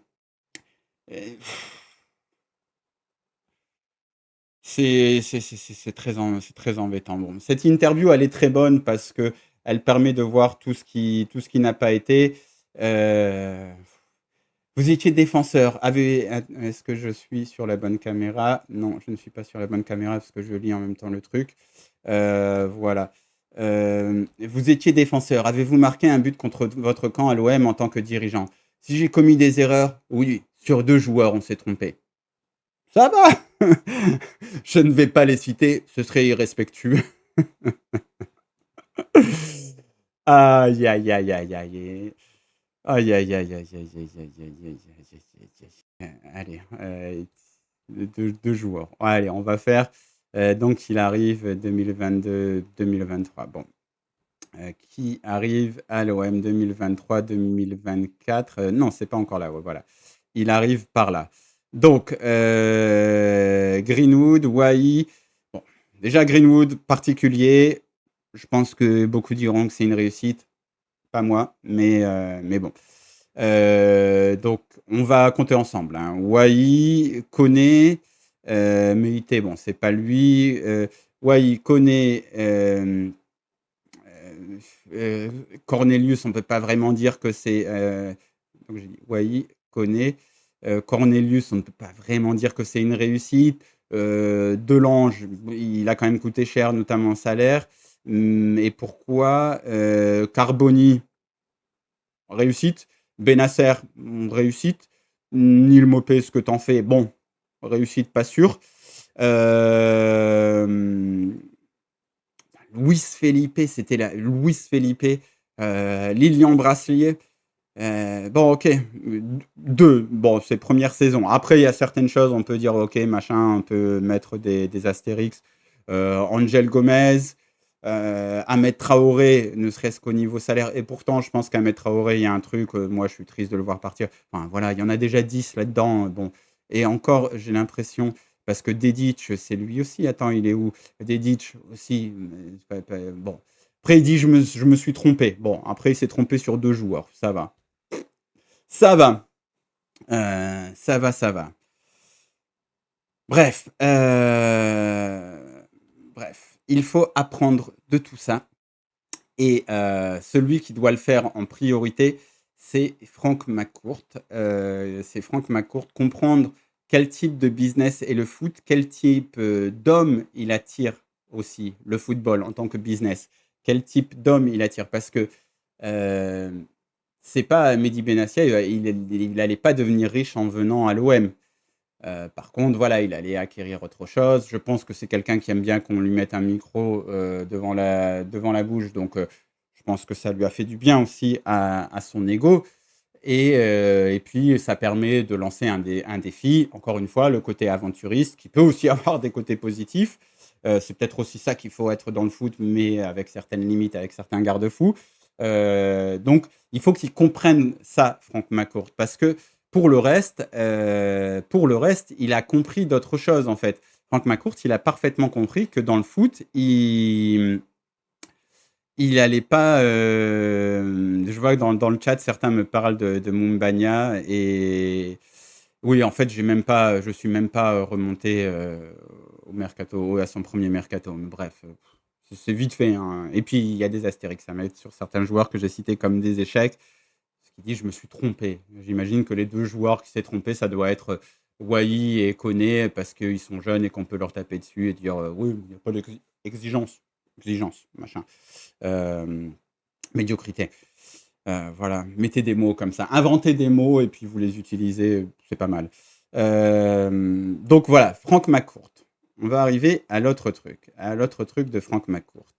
c'est très embêtant. Bon, cette interview, elle est très bonne parce que elle permet de voir tout ce qui n'a pas été. Euh, vous étiez défenseur. Est-ce que je suis sur la bonne caméra? Non, je ne suis pas sur la bonne caméra parce que je lis en même temps le truc. Voilà. Vous étiez défenseur. Avez-vous marqué un but contre votre camp à l'OM en tant que dirigeant? Si j'ai commis des erreurs, oui, sur 2 joueurs, on s'est trompé. Ça va. Je ne vais pas les citer, ce serait irrespectueux. Aïe, aïe, aïe, aïe, aïe. Aïe, aïe, aïe, aïe, aïe, aïe, aïe, aïe, aïe, aïe, aïe, aïe, aïe. Allez, 2 joueurs. Allez, on va faire. Donc, il arrive 2022-2023. Bon. Qui arrive à l'OM 2023-2024? Non, c'est pas encore là. Ouais, voilà. Il arrive par là. Donc, Greenwood, Wai, déjà Greenwood, particulier. Je pense que beaucoup diront que c'est une réussite. Pas moi, mais bon. Donc on va compter ensemble, hein. Wai, Koné, Meïté, bon, c'est pas lui. Wai, Koné, Cornelius, on peut pas vraiment dire que c'est, donc j'ai dit Wai, Koné, Cornelius, on ne peut pas vraiment dire que c'est une réussite. Delange, il a quand même coûté cher, notamment en salaire. Et pourquoi? Carboni, réussite. Benasser, réussite. Neil Mopé, ce que t'en fais, bon, réussite pas sûre. Luis Felipe, c'était la Luis Felipe, Lilian Brasselier. Bon, ok, deux. Bon, c'est première saison. Après, il y a certaines choses, on peut dire, ok, machin, on peut mettre des astérix. Angel Gomez, Ahmed Traoré, ne serait-ce qu'au niveau salaire. Et pourtant, je pense qu'Ahmed Traoré, il y a un truc, moi, je suis triste de le voir partir. Enfin, voilà, il y en a déjà 10 là-dedans. Bon. Et encore, j'ai l'impression, parce que Dedic, c'est lui aussi. Attends, il est où? Dedic aussi. Bon. Après, il dit, je me suis trompé. Bon, après, il s'est trompé sur 2 joueurs. Ça va. Ça va. Ça va, ça va. Bref. Bref. Il faut apprendre de tout ça. Et celui qui doit le faire en priorité, c'est Franck McCourt. C'est Franck McCourt. Comprendre quel type de business est le foot, quel type d'homme il attire aussi, le football en tant que business. Quel type d'homme il attire. Parce que c'est pas Mehdi Benassia, il n'allait pas devenir riche en venant à l'OM. Par contre, voilà, il allait acquérir autre chose. Je pense que c'est quelqu'un qui aime bien qu'on lui mette un micro devant la bouche. Donc, je pense que ça lui a fait du bien aussi à son ego. Et puis, ça permet de lancer un défi. Encore une fois, le côté aventuriste, qui peut aussi avoir des côtés positifs. C'est peut-être aussi ça qu'il faut être dans le foot, mais avec certaines limites, avec certains garde-fous. Donc, il faut qu'il comprenne ça, Franck McCourt, parce que pour le reste, il a compris d'autres choses, en fait. Franck McCourt, il a parfaitement compris que dans le foot, il allait pas. Je vois que dans le chat, certains me parlent de Mumbagna. Et oui, en fait, je suis même pas remonté au mercato, à son premier mercato. Mais bref, c'est vite fait, hein. Et puis, il y a des astérix à mettre sur certains joueurs que j'ai cités comme des échecs. Ce qui dit, je me suis trompé. J'imagine que les 2 joueurs qui s'est trompé, ça doit être Wai et Koné, parce qu'ils sont jeunes et qu'on peut leur taper dessus et dire oui, il n'y a pas d'exigence. Exigence, machin. Médiocrité. Voilà, mettez des mots comme ça. Inventez des mots et puis vous les utilisez, c'est pas mal. Donc voilà, Franck McCourt. On va arriver à l'autre truc de Franck McCourt.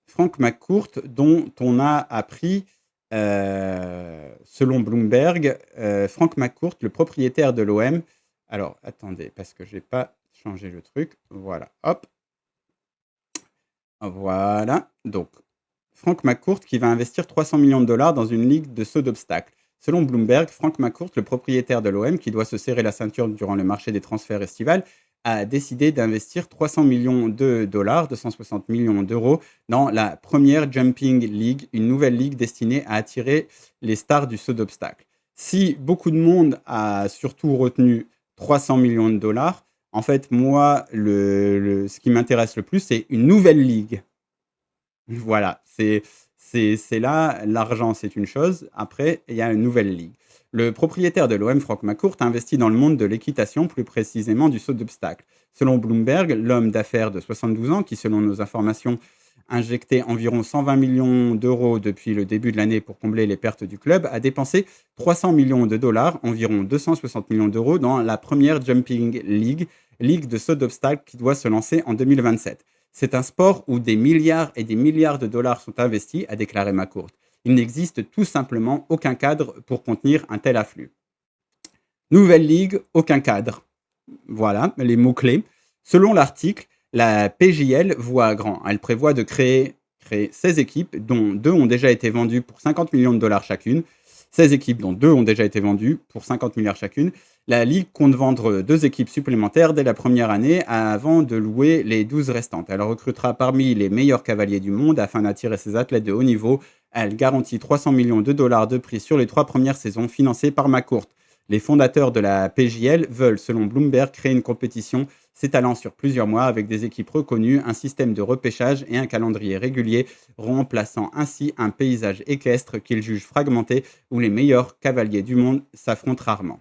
Franck McCourt, dont on a appris, selon Bloomberg, Franck McCourt, le propriétaire de l'OM. Alors, attendez, parce que je n'ai pas changé le truc. Voilà, hop. Voilà. Donc, Franck McCourt qui va investir 300 millions de dollars dans une ligue de saut d'obstacles. Selon Bloomberg, Franck McCourt, le propriétaire de l'OM, qui doit se serrer la ceinture durant le marché des transferts estivales, a décidé d'investir 300 millions de dollars, 260 millions d'euros, dans la première Jumping League, une nouvelle ligue destinée à attirer les stars du saut d'obstacles. Si beaucoup de monde a surtout retenu 300 millions de dollars, en fait, moi, ce qui m'intéresse le plus, c'est une nouvelle ligue. Voilà, c'est là, l'argent, c'est une chose. Après, il y a une nouvelle ligue. Le propriétaire de l'OM, Franck McCourt, a investi dans le monde de l'équitation, plus précisément du saut d'obstacles. Selon Bloomberg, l'homme d'affaires de 72 ans, qui, selon nos informations, injecté environ 120 millions d'euros depuis le début de l'année pour combler les pertes du club, a dépensé 300 millions de dollars, environ 260 millions d'euros, dans la première Jumping League, ligue de saut d'obstacles qui doit se lancer en 2027. C'est un sport où des milliards et des milliards de dollars sont investis, a déclaré McCourt. Il n'existe tout simplement aucun cadre pour contenir un tel afflux. Nouvelle ligue, aucun cadre. Voilà les mots-clés. Selon l'article, la PJL voit grand. Elle prévoit de créer 16 équipes, dont 2 ont déjà été vendues pour 50 millions de dollars chacune. 16 équipes, dont 2 ont déjà été vendues pour 50 milliards chacune. La ligue compte vendre 2 équipes supplémentaires dès la première année avant de louer les 12 restantes. Elle recrutera parmi les meilleurs cavaliers du monde afin d'attirer ses athlètes de haut niveau. Elle garantit 300 millions de dollars de prix sur les 3 premières saisons financées par McCourt. Les fondateurs de la PJL veulent, selon Bloomberg, créer une compétition s'étalant sur plusieurs mois avec des équipes reconnues, un système de repêchage et un calendrier régulier, remplaçant ainsi un paysage équestre qu'ils jugent fragmenté où les meilleurs cavaliers du monde s'affrontent rarement.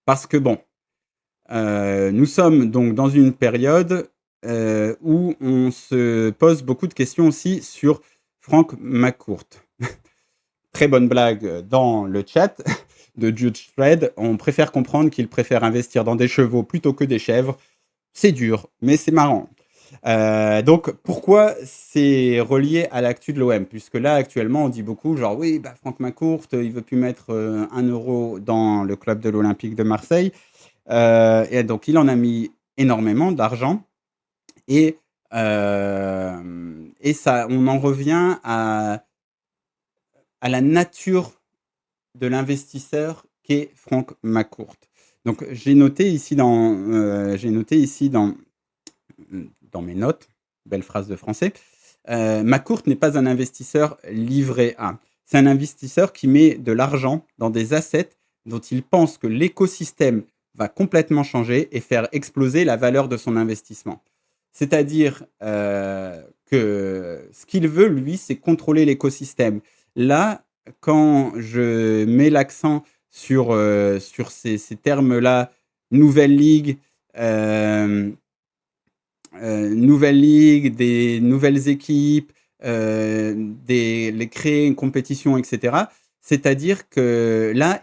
Parce que bon, nous sommes donc dans une période où on se pose beaucoup de questions aussi sur Frank McCourt. Très bonne blague dans le chat de Judge Fred. On préfère comprendre qu'il préfère investir dans des chevaux plutôt que des chèvres. C'est dur, mais c'est marrant. Donc, pourquoi c'est relié à l'actu de l'OM? Puisque là, actuellement, on dit beaucoup, genre, oui, bah, Franck McCourt, il veut plus mettre 1 euro dans le club de l'Olympique de Marseille. Et donc, il en a mis énormément d'argent. Et ça, on en revient à la nature de l'investisseur qu'est Franck McCourt. Donc, j'ai noté ici dans mes notes, belle phrase de français, McCourt n'est pas un investisseur livré à. C'est un investisseur qui met de l'argent dans des assets dont il pense que l'écosystème va complètement changer et faire exploser la valeur de son investissement. C'est-à-dire que ce qu'il veut, lui, c'est contrôler l'écosystème. Là, quand je mets l'accent sur ces termes-là, nouvelle ligue, des nouvelles équipes, créer une compétition, etc. C'est-à-dire que là,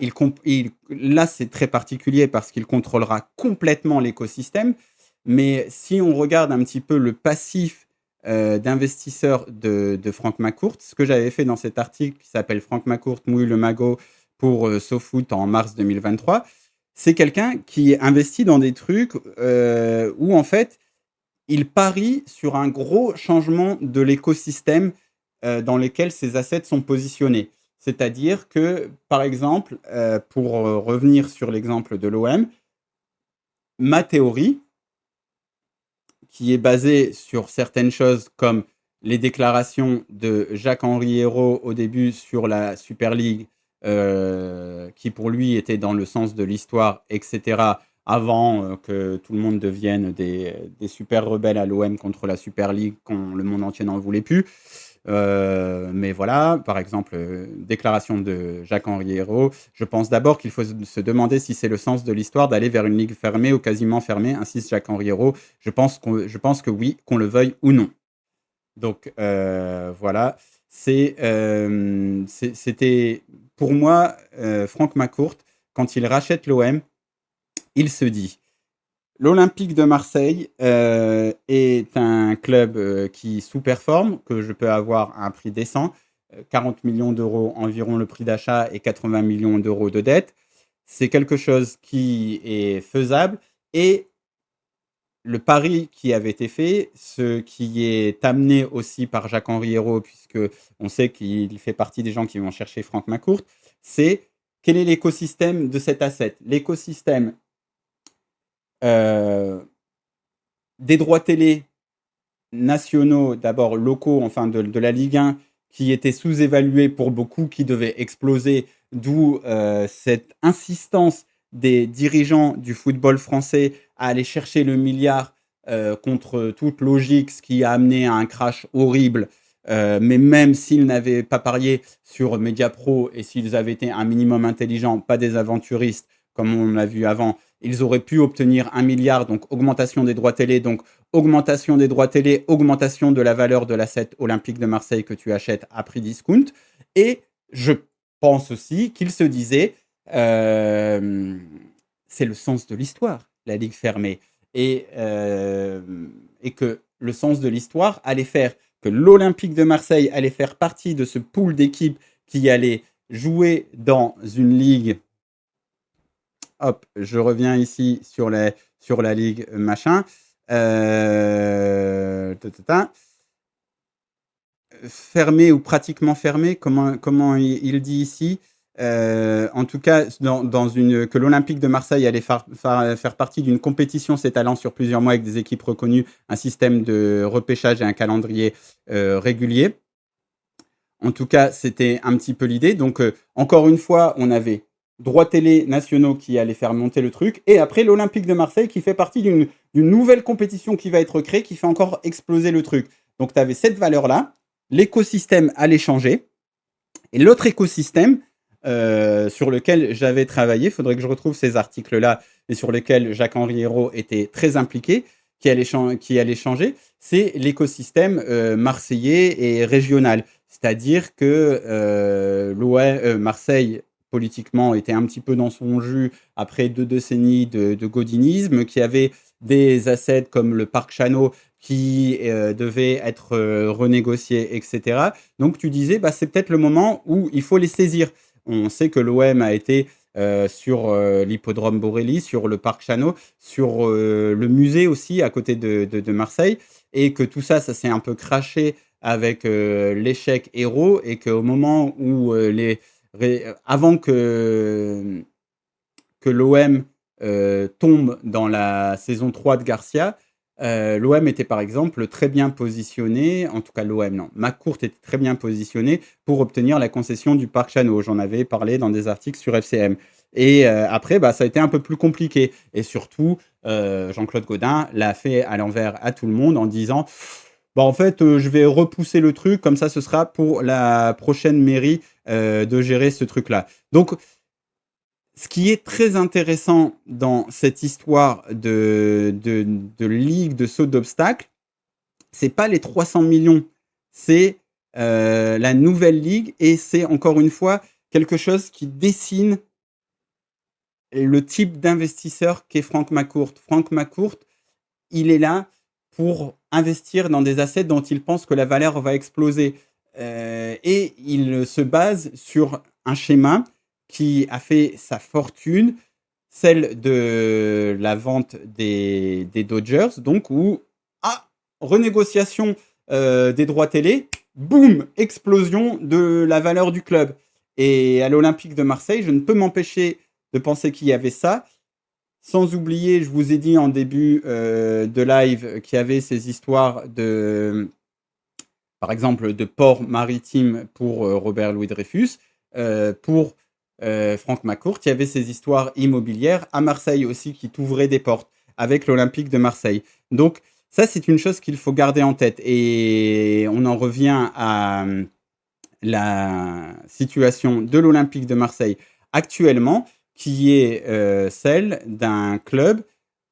là, c'est très particulier parce qu'il contrôlera complètement l'écosystème. Mais si on regarde un petit peu le passif d'investisseurs de Franck McCourt, ce que j'avais fait dans cet article qui s'appelle Franck McCourt mouille le magot pour SoFoot en mars 2023, c'est quelqu'un qui investit dans des trucs où en fait, il parie sur un gros changement de l'écosystème dans lequel ces assets sont positionnés. C'est-à-dire que, par exemple, pour revenir sur l'exemple de l'OM, ma théorie, qui est basée sur certaines choses comme les déclarations de Jacques-Henri Hérault au début sur la Super League, qui pour lui était dans le sens de l'histoire, etc., avant que tout le monde devienne des super rebelles à l'OM contre la Super League quand le monde entier n'en voulait plus. Mais voilà, par exemple, déclaration de Jacques-Henri Hérault. Je pense d'abord qu'il faut se demander si c'est le sens de l'histoire d'aller vers une ligue fermée ou quasiment fermée, insiste Jacques-Henri Hérault. Je pense que oui, qu'on le veuille ou non. Donc voilà, c'était pour moi Franck McCourt, quand il rachète l'OM, il se dit l'Olympique de Marseille est un club qui sous-performe, que je peux avoir à un prix décent, 40 millions d'euros environ le prix d'achat et 80 millions d'euros de dette. C'est quelque chose qui est faisable et le pari qui avait été fait, ce qui est amené aussi par Jacques-Henri Hérault, puisque on sait qu'il fait partie des gens qui vont chercher Franck McCourt, c'est quel est l'écosystème de cet asset? L'écosystème des droits télé nationaux, d'abord locaux, enfin de la Ligue 1, qui étaient sous-évalués pour beaucoup, qui devaient exploser, d'où cette insistance des dirigeants du football français à aller chercher le milliard contre toute logique, ce qui a amené à un crash horrible. Mais même s'ils n'avaient pas parié sur Mediapro et s'ils avaient été un minimum intelligents, pas des aventuristes comme on l'a vu avant, ils auraient pu obtenir 1 milliard, donc augmentation des droits télé, donc augmentation des droits télé, augmentation de la valeur de l'asset Olympique de Marseille que tu achètes à prix discount. Et je pense aussi qu'il se disait, c'est le sens de l'histoire, la ligue fermée. Et que le sens de l'histoire allait faire que l'Olympique de Marseille allait faire partie de ce pool d'équipes qui allait jouer dans une ligue. Hop, je reviens ici sur la ligue machin. Fermé ou pratiquement fermé, comment il dit ici, en tout cas, que l'Olympique de Marseille allait faire partie d'une compétition s'étalant sur plusieurs mois avec des équipes reconnues, un système de repêchage et un calendrier régulier. En tout cas, c'était un petit peu l'idée. Donc, encore une fois, on avait droits télé nationaux qui allaient faire monter le truc. Et après, l'Olympique de Marseille qui fait partie d'une nouvelle compétition qui va être créée, qui fait encore exploser le truc. Donc, tu avais cette valeur-là. L'écosystème allait changer. Et l'autre écosystème sur lequel j'avais travaillé, il faudrait que je retrouve ces articles-là, et sur lesquels Jacques-Henri Hérault était très impliqué, qui allait changer, c'est l'écosystème marseillais et régional. C'est-à-dire que Marseille, politiquement, était un petit peu dans son jus après 2 décennies de gaudinisme, qui avait des assets comme le parc Chano qui devait être renégocié, etc. Donc tu disais, bah, c'est peut-être le moment où il faut les saisir. On sait que l'OM a été sur l'hippodrome Borély, sur le parc Chano, sur le musée aussi à côté de Marseille, et que tout ça, ça s'est un peu craché avec l'échec Hérault, et qu'au moment où avant que l'OM tombe dans la saison 3 de Garcia, l'OM était par exemple très bien positionné, en tout cas l'OM, non, McCourt était très bien positionné pour obtenir la concession du parc Chano. J'en avais parlé dans des articles sur FCM. Et après, bah, ça a été un peu plus compliqué. Et surtout, Jean-Claude Gaudin l'a fait à l'envers à tout le monde en disant bah, en fait, je vais repousser le truc, comme ça ce sera pour la prochaine mairie de gérer ce truc-là. Donc, ce qui est très intéressant dans cette histoire de ligue de saut d'obstacles, c'est pas les 300 millions, c'est la nouvelle ligue, et c'est encore une fois quelque chose qui dessine le type d'investisseur qu'est Franck McCourt. Franck McCourt, il est là pour investir dans des assets dont il pense que la valeur va exploser. Et il se base sur un schéma qui a fait sa fortune, celle de la vente des Dodgers, donc où, renégociation des droits télé, boum, explosion de la valeur du club. Et à l'Olympique de Marseille, je ne peux m'empêcher de penser qu'il y avait ça. Sans oublier, je vous ai dit en début de live qu'il y avait ces histoires par exemple, de port maritime pour Robert Louis Dreyfus. Pour Franck McCourt, il y avait ces histoires immobilières à Marseille aussi qui t'ouvraient des portes avec l'Olympique de Marseille. Donc, ça, c'est une chose qu'il faut garder en tête. Et on en revient à la situation de l'Olympique de Marseille actuellement, qui est celle d'un club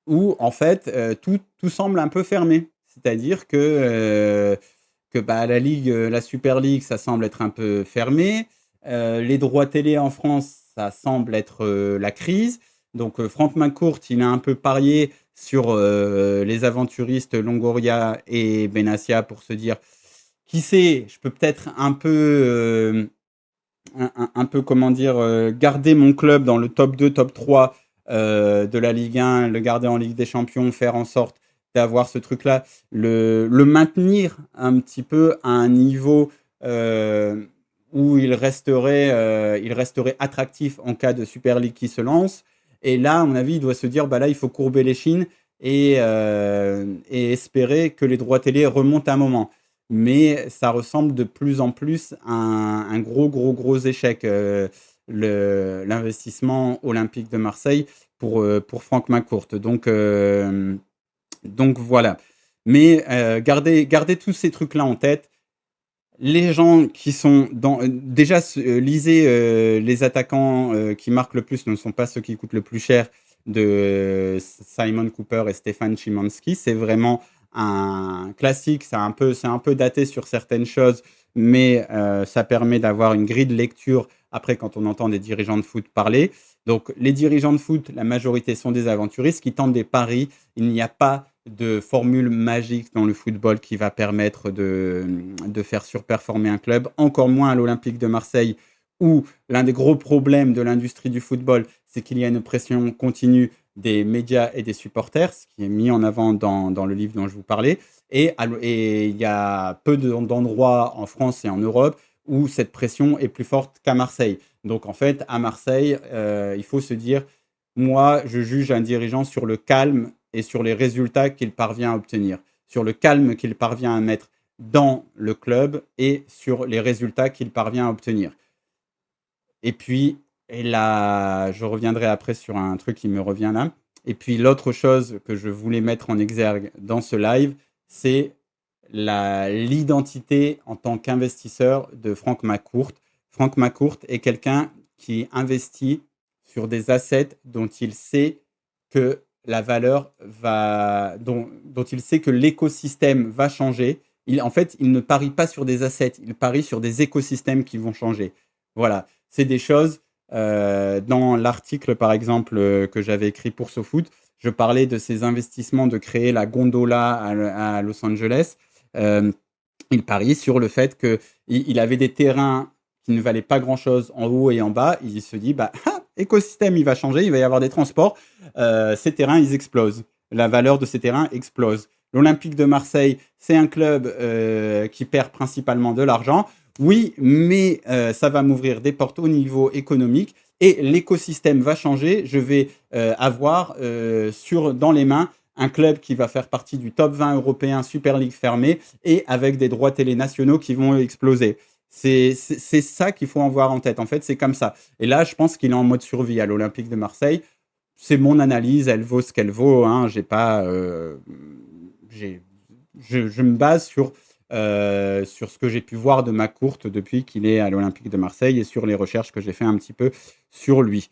où, en fait, tout semble un peu fermé. C'est-à-dire que bah, la Super League, ça semble être un peu fermé. Les droits télé en France, ça semble être la crise. Donc, Franck McCourt, il a un peu parié sur les aventuristes Longoria et Benassia pour se dire qui sait, je peux peut-être un peu, comment dire, garder mon club dans le top 2, top 3 de la Ligue 1, le garder en Ligue des Champions, faire en sorte d'avoir ce truc-là, le maintenir un petit peu à un niveau où il resterait attractif en cas de Super League qui se lance. Et là, à mon avis, il doit se dire, bah là, il faut courber les chines et espérer que les droits télé remontent à un moment. Mais ça ressemble de plus en plus à un gros échec, l'investissement olympique de Marseille pour Franck McCourt. Donc voilà. Mais gardez tous ces trucs-là en tête. Les gens qui sont déjà, lisez les attaquants qui marquent le plus ne sont pas ceux qui coûtent le plus cher, de Simon Cooper et Stéphane Szymanski. C'est vraiment un classique, c'est un peu daté sur certaines choses, mais ça permet d'avoir une grille de lecture après quand on entend des dirigeants de foot parler. Donc les dirigeants de foot, la majorité sont des aventuristes qui tentent des paris. Il n'y a pas de formule magique dans le football qui va permettre de faire surperformer un club, encore moins à l'Olympique de Marseille, où l'un des gros problèmes de l'industrie du football, c'est qu'il y a une pression continue des médias et des supporters, ce qui est mis en avant dans le livre dont je vous parlais. Et il y a peu d'endroits en France et en Europe où cette pression est plus forte qu'à Marseille. Donc en fait, à Marseille, il faut se dire: «Moi, je juge un dirigeant sur le calme et sur les résultats qu'il parvient à obtenir, sur le calme qu'il parvient à mettre dans le club et sur les résultats qu'il parvient à obtenir». Et puis, et là, je reviendrai après sur un truc qui me revient là. Et puis l'autre chose que je voulais mettre en exergue dans ce live, c'est l'identité en tant qu'investisseur de Franck McCourt. Franck McCourt est quelqu'un qui investit sur des assets dont il sait que la valeur va, dont il sait que l'écosystème va changer. En fait, il ne parie pas sur des assets, il parie sur des écosystèmes qui vont changer. Voilà, c'est des choses. Dans l'article, par exemple, que j'avais écrit pour SoFoot, je parlais de ces investissements de créer la gondola à Los Angeles. Euh, il parie sur le fait qu'il avait des terrains qui ne valaient pas grand-chose en haut et en bas. Il se dit, bah, écosystème, il va changer, il va y avoir des transports. Ces terrains, ils explosent. La valeur de ces terrains explose. L'Olympique de Marseille, c'est un club qui perd principalement de l'argent. Oui, mais ça va m'ouvrir des portes au niveau économique et l'écosystème va changer. Je vais avoir dans les mains un club qui va faire partie du top 20 européen, Super League fermée, et avec des droits télé nationaux qui vont exploser. C'est ça qu'il faut en voir en tête. En fait, c'est comme ça. Et là, je pense qu'il est en mode survie à l'Olympique de Marseille. C'est mon analyse, elle vaut ce qu'elle vaut. Hein. J'ai pas, je me base sur ce que j'ai pu voir de McCourt depuis qu'il est à l'Olympique de Marseille et sur les recherches que j'ai fait un petit peu sur lui.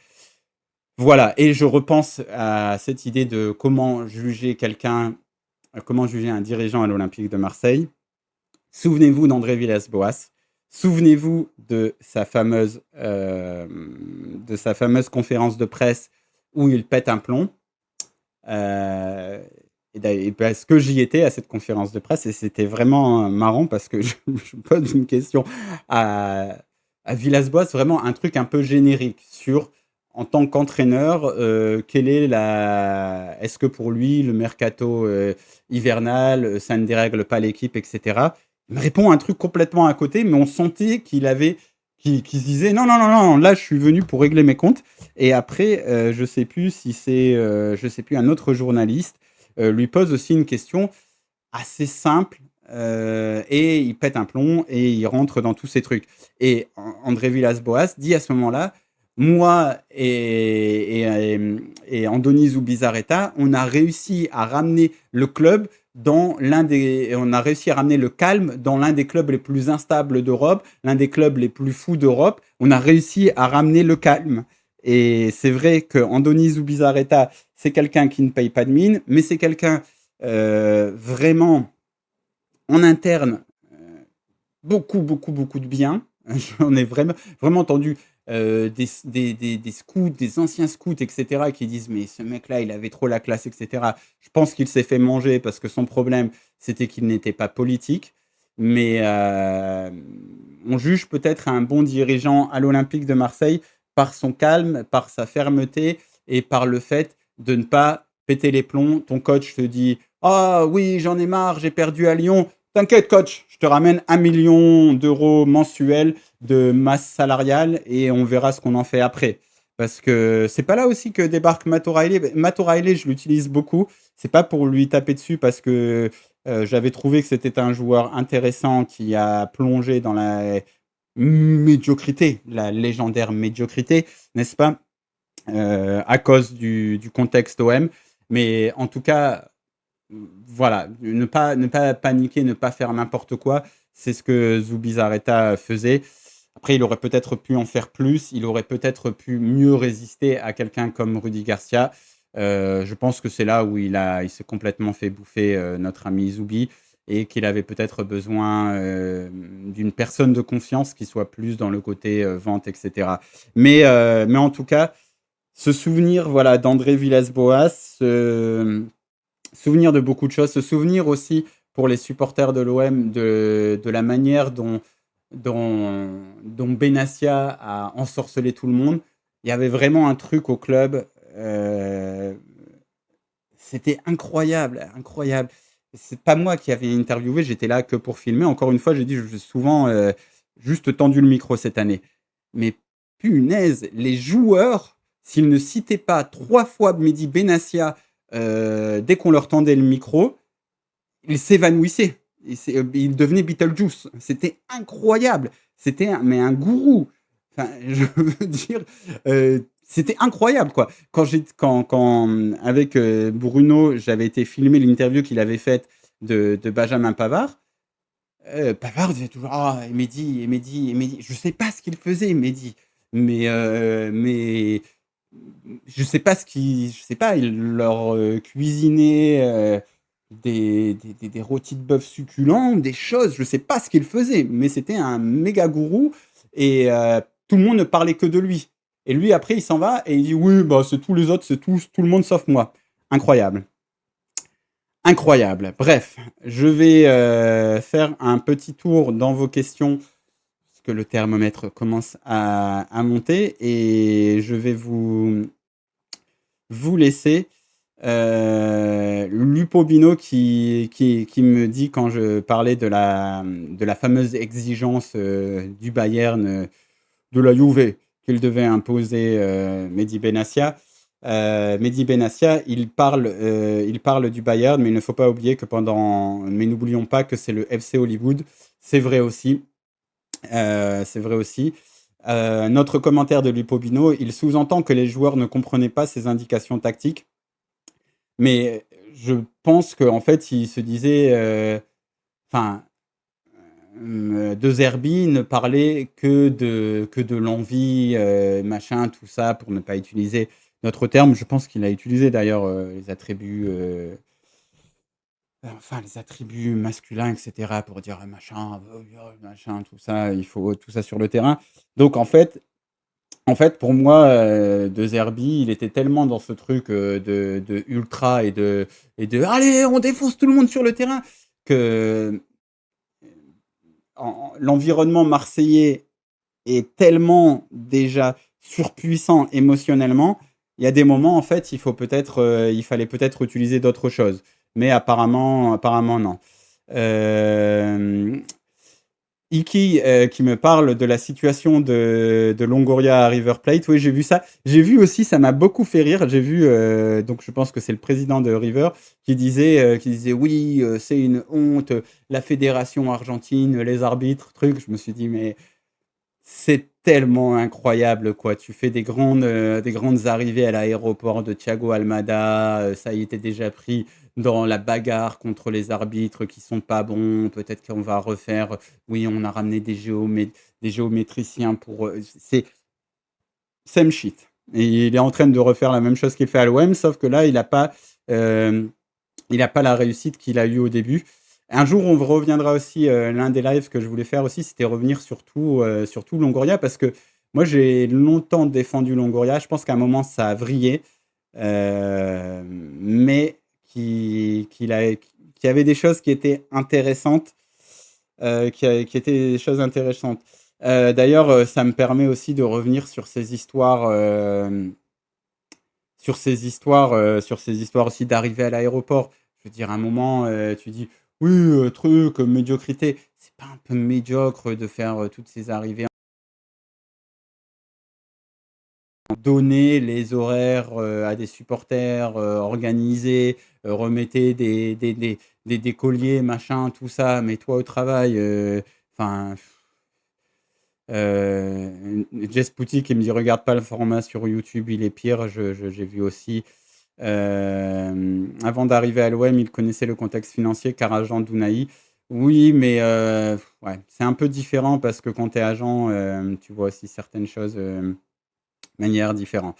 Voilà, et je repense à cette idée de comment juger quelqu'un, comment juger un dirigeant à l'Olympique de Marseille. Souvenez-vous d'André Villas-Boas. Souvenez-vous de sa fameuse conférence de presse où il pète un plomb. Et parce que j'y étais à cette conférence de presse et c'était vraiment marrant parce que je pose une question à Villas-Boas, vraiment un truc un peu générique sur en tant qu'entraîneur, est-ce que pour lui le mercato hivernal, ça ne dérègle pas l'équipe, etc. Il me répond un truc complètement à côté, mais on sentait qu'il se disait non, non, non, non, là je suis venu pour régler mes comptes. Et après, je sais plus si c'est, je sais plus, un autre journaliste lui pose aussi une question assez simple et il pète un plomb et il rentre dans tous ces trucs. Et André Villas-Boas dit à ce moment-là, moi et Andoni Zubizarreta, on a réussi à ramener le club on a réussi à ramener le calme dans l'un des clubs les plus instables d'Europe, l'un des clubs les plus fous d'Europe. On a réussi à ramener le calme. Et c'est vrai que Andoni Zubizarreta, c'est quelqu'un qui ne paye pas de mine, mais c'est quelqu'un vraiment en interne, beaucoup, beaucoup, beaucoup de bien. J'en ai vraiment entendu des scouts, des anciens scouts, etc., qui disent mais ce mec-là, il avait trop la classe, etc. Je pense qu'il s'est fait manger parce que son problème, c'était qu'il n'était pas politique. Mais on juge peut-être un bon dirigeant à l'Olympique de Marseille par son calme, par sa fermeté et par le fait de ne pas péter les plombs. Ton coach te dit ah oui, j'en ai marre, j'ai perdu à Lyon. T'inquiète, coach, je te ramène 1 million d'euros mensuels de masse salariale et on verra ce qu'on en fait après. Parce que c'est pas là aussi que débarque Matt O'Reilly. Matt O'Reilly, je l'utilise beaucoup. C'est pas pour lui taper dessus parce que j'avais trouvé que c'était un joueur intéressant qui a plongé dans la médiocrité, la légendaire médiocrité, n'est-ce pas, à cause du contexte OM. Mais en tout cas, voilà, ne pas paniquer, ne pas faire n'importe quoi. C'est ce que Zubizarreta faisait. Après, il aurait peut-être pu en faire plus. Il aurait peut-être pu mieux résister à quelqu'un comme Rudy Garcia. Je pense que c'est là où il s'est complètement fait bouffer notre ami Zubi et qu'il avait peut-être besoin d'une personne de confiance qui soit plus dans le côté vente, etc. Mais en tout cas, se souvenir voilà, d'André Villas-Boas, souvenir de beaucoup de choses, se souvenir aussi pour les supporters de l'OM de la manière dont Benassia a ensorcelé tout le monde. Il y avait vraiment un truc au club. C'était incroyable, incroyable. C'est pas moi qui avais interviewé, j'étais là que pour filmer. Encore une fois, j'ai dit, j'ai souvent juste tendu le micro cette année. Mais punaise, les joueurs, s'ils ne citaient pas 3 fois Mehdi Benassia dès qu'on leur tendait le micro, ils s'évanouissaient. Ils devenaient Beetlejuice. C'était incroyable. C'était un gourou. Enfin, je veux dire, c'était incroyable, quoi. Quand avec Bruno, j'avais été filmer l'interview qu'il avait faite de Benjamin Pavard, Pavard disait toujours: «Ah, Mehdi, Mehdi, Mehdi». Je sais pas ce qu'il faisait, Mehdi, mais je sais pas, il leur cuisinait des rôtis de bœuf succulents, des choses, je sais pas ce qu'il faisait, mais c'était un méga gourou et tout le monde ne parlait que de lui. Et lui, après, il s'en va et il dit: «Oui, bah, c'est tous les autres, c'est tout le monde sauf moi». Incroyable. Incroyable. Bref, je vais faire un petit tour dans vos questions, parce que le thermomètre commence à monter, et je vais vous laisser. Lupobino qui me dit, quand je parlais de la fameuse exigence du Bayern, de la Juve, qu'il devait imposer Mehdi Benassia. Mehdi Benassia, il parle du Bayern, mais il ne faut pas oublier que mais n'oublions pas que c'est le FC Hollywood. C'est vrai aussi. C'est vrai aussi. Notre commentaire de Lupobino, il sous-entend que les joueurs ne comprenaient pas ces indications tactiques, mais je pense qu'en fait, il se disait, enfin, De Zerbi ne parlait que de l'envie, machin, tout ça, pour ne pas utiliser notre terme. Je pense qu'il a utilisé d'ailleurs les attributs, enfin les attributs masculins, etc., pour dire machin, tout ça. Il faut tout ça sur le terrain. Donc en fait, pour moi, De Zerbi, il était tellement dans ce truc de ultra et de allez, on défonce tout le monde sur le terrain, que l'environnement marseillais est tellement déjà surpuissant émotionnellement. Il y a des moments, en fait, il fallait peut-être utiliser d'autres choses. Mais apparemment non. Euh, Iki qui me parle de la situation de Longoria à River Plate. Oui, j'ai vu ça. J'ai vu aussi, ça m'a beaucoup fait rire. J'ai vu, donc je pense que c'est le président de River qui disait oui, c'est une honte, la fédération argentine, les arbitres, truc. Je me suis dit, mais c'est tellement incroyable, quoi. Tu fais des grandes arrivées à l'aéroport de Thiago Almada, ça y était déjà pris dans la bagarre contre les arbitres qui sont pas bons. Peut-être qu'on va refaire. Oui, on a ramené des géométriciens pour. C'est same shit. Et il est en train de refaire la même chose qu'il fait à l'OM, sauf que là, euh, il a pas la réussite qu'il a eue au début. Un jour, on reviendra aussi, l'un des lives que je voulais faire aussi, c'était revenir sur tout Longoria, parce que moi, j'ai longtemps défendu Longoria. Je pense qu'à un moment, ça a vrillé, mais qu'il y avait des choses qui étaient intéressantes, qui étaient des choses intéressantes. D'ailleurs, ça me permet aussi de revenir sur ces histoires aussi d'arriver à l'aéroport. Je veux dire, à un moment, tu dis: «Oui, truc, médiocrité». C'est pas un peu médiocre de faire, toutes ces arrivées, donner les horaires, à des supporters, organisés, remettez des colliers, machin, tout ça, mets-toi au travail, enfin, Jess Pouty qui me dit: «Regarde pas le format sur YouTube, il est pire». J'ai vu aussi. Avant d'arriver à l'OM, il connaissait le contexte financier car agent d'Unai. Oui, mais ouais, c'est un peu différent parce que quand tu es agent, tu vois aussi certaines choses de manière différente.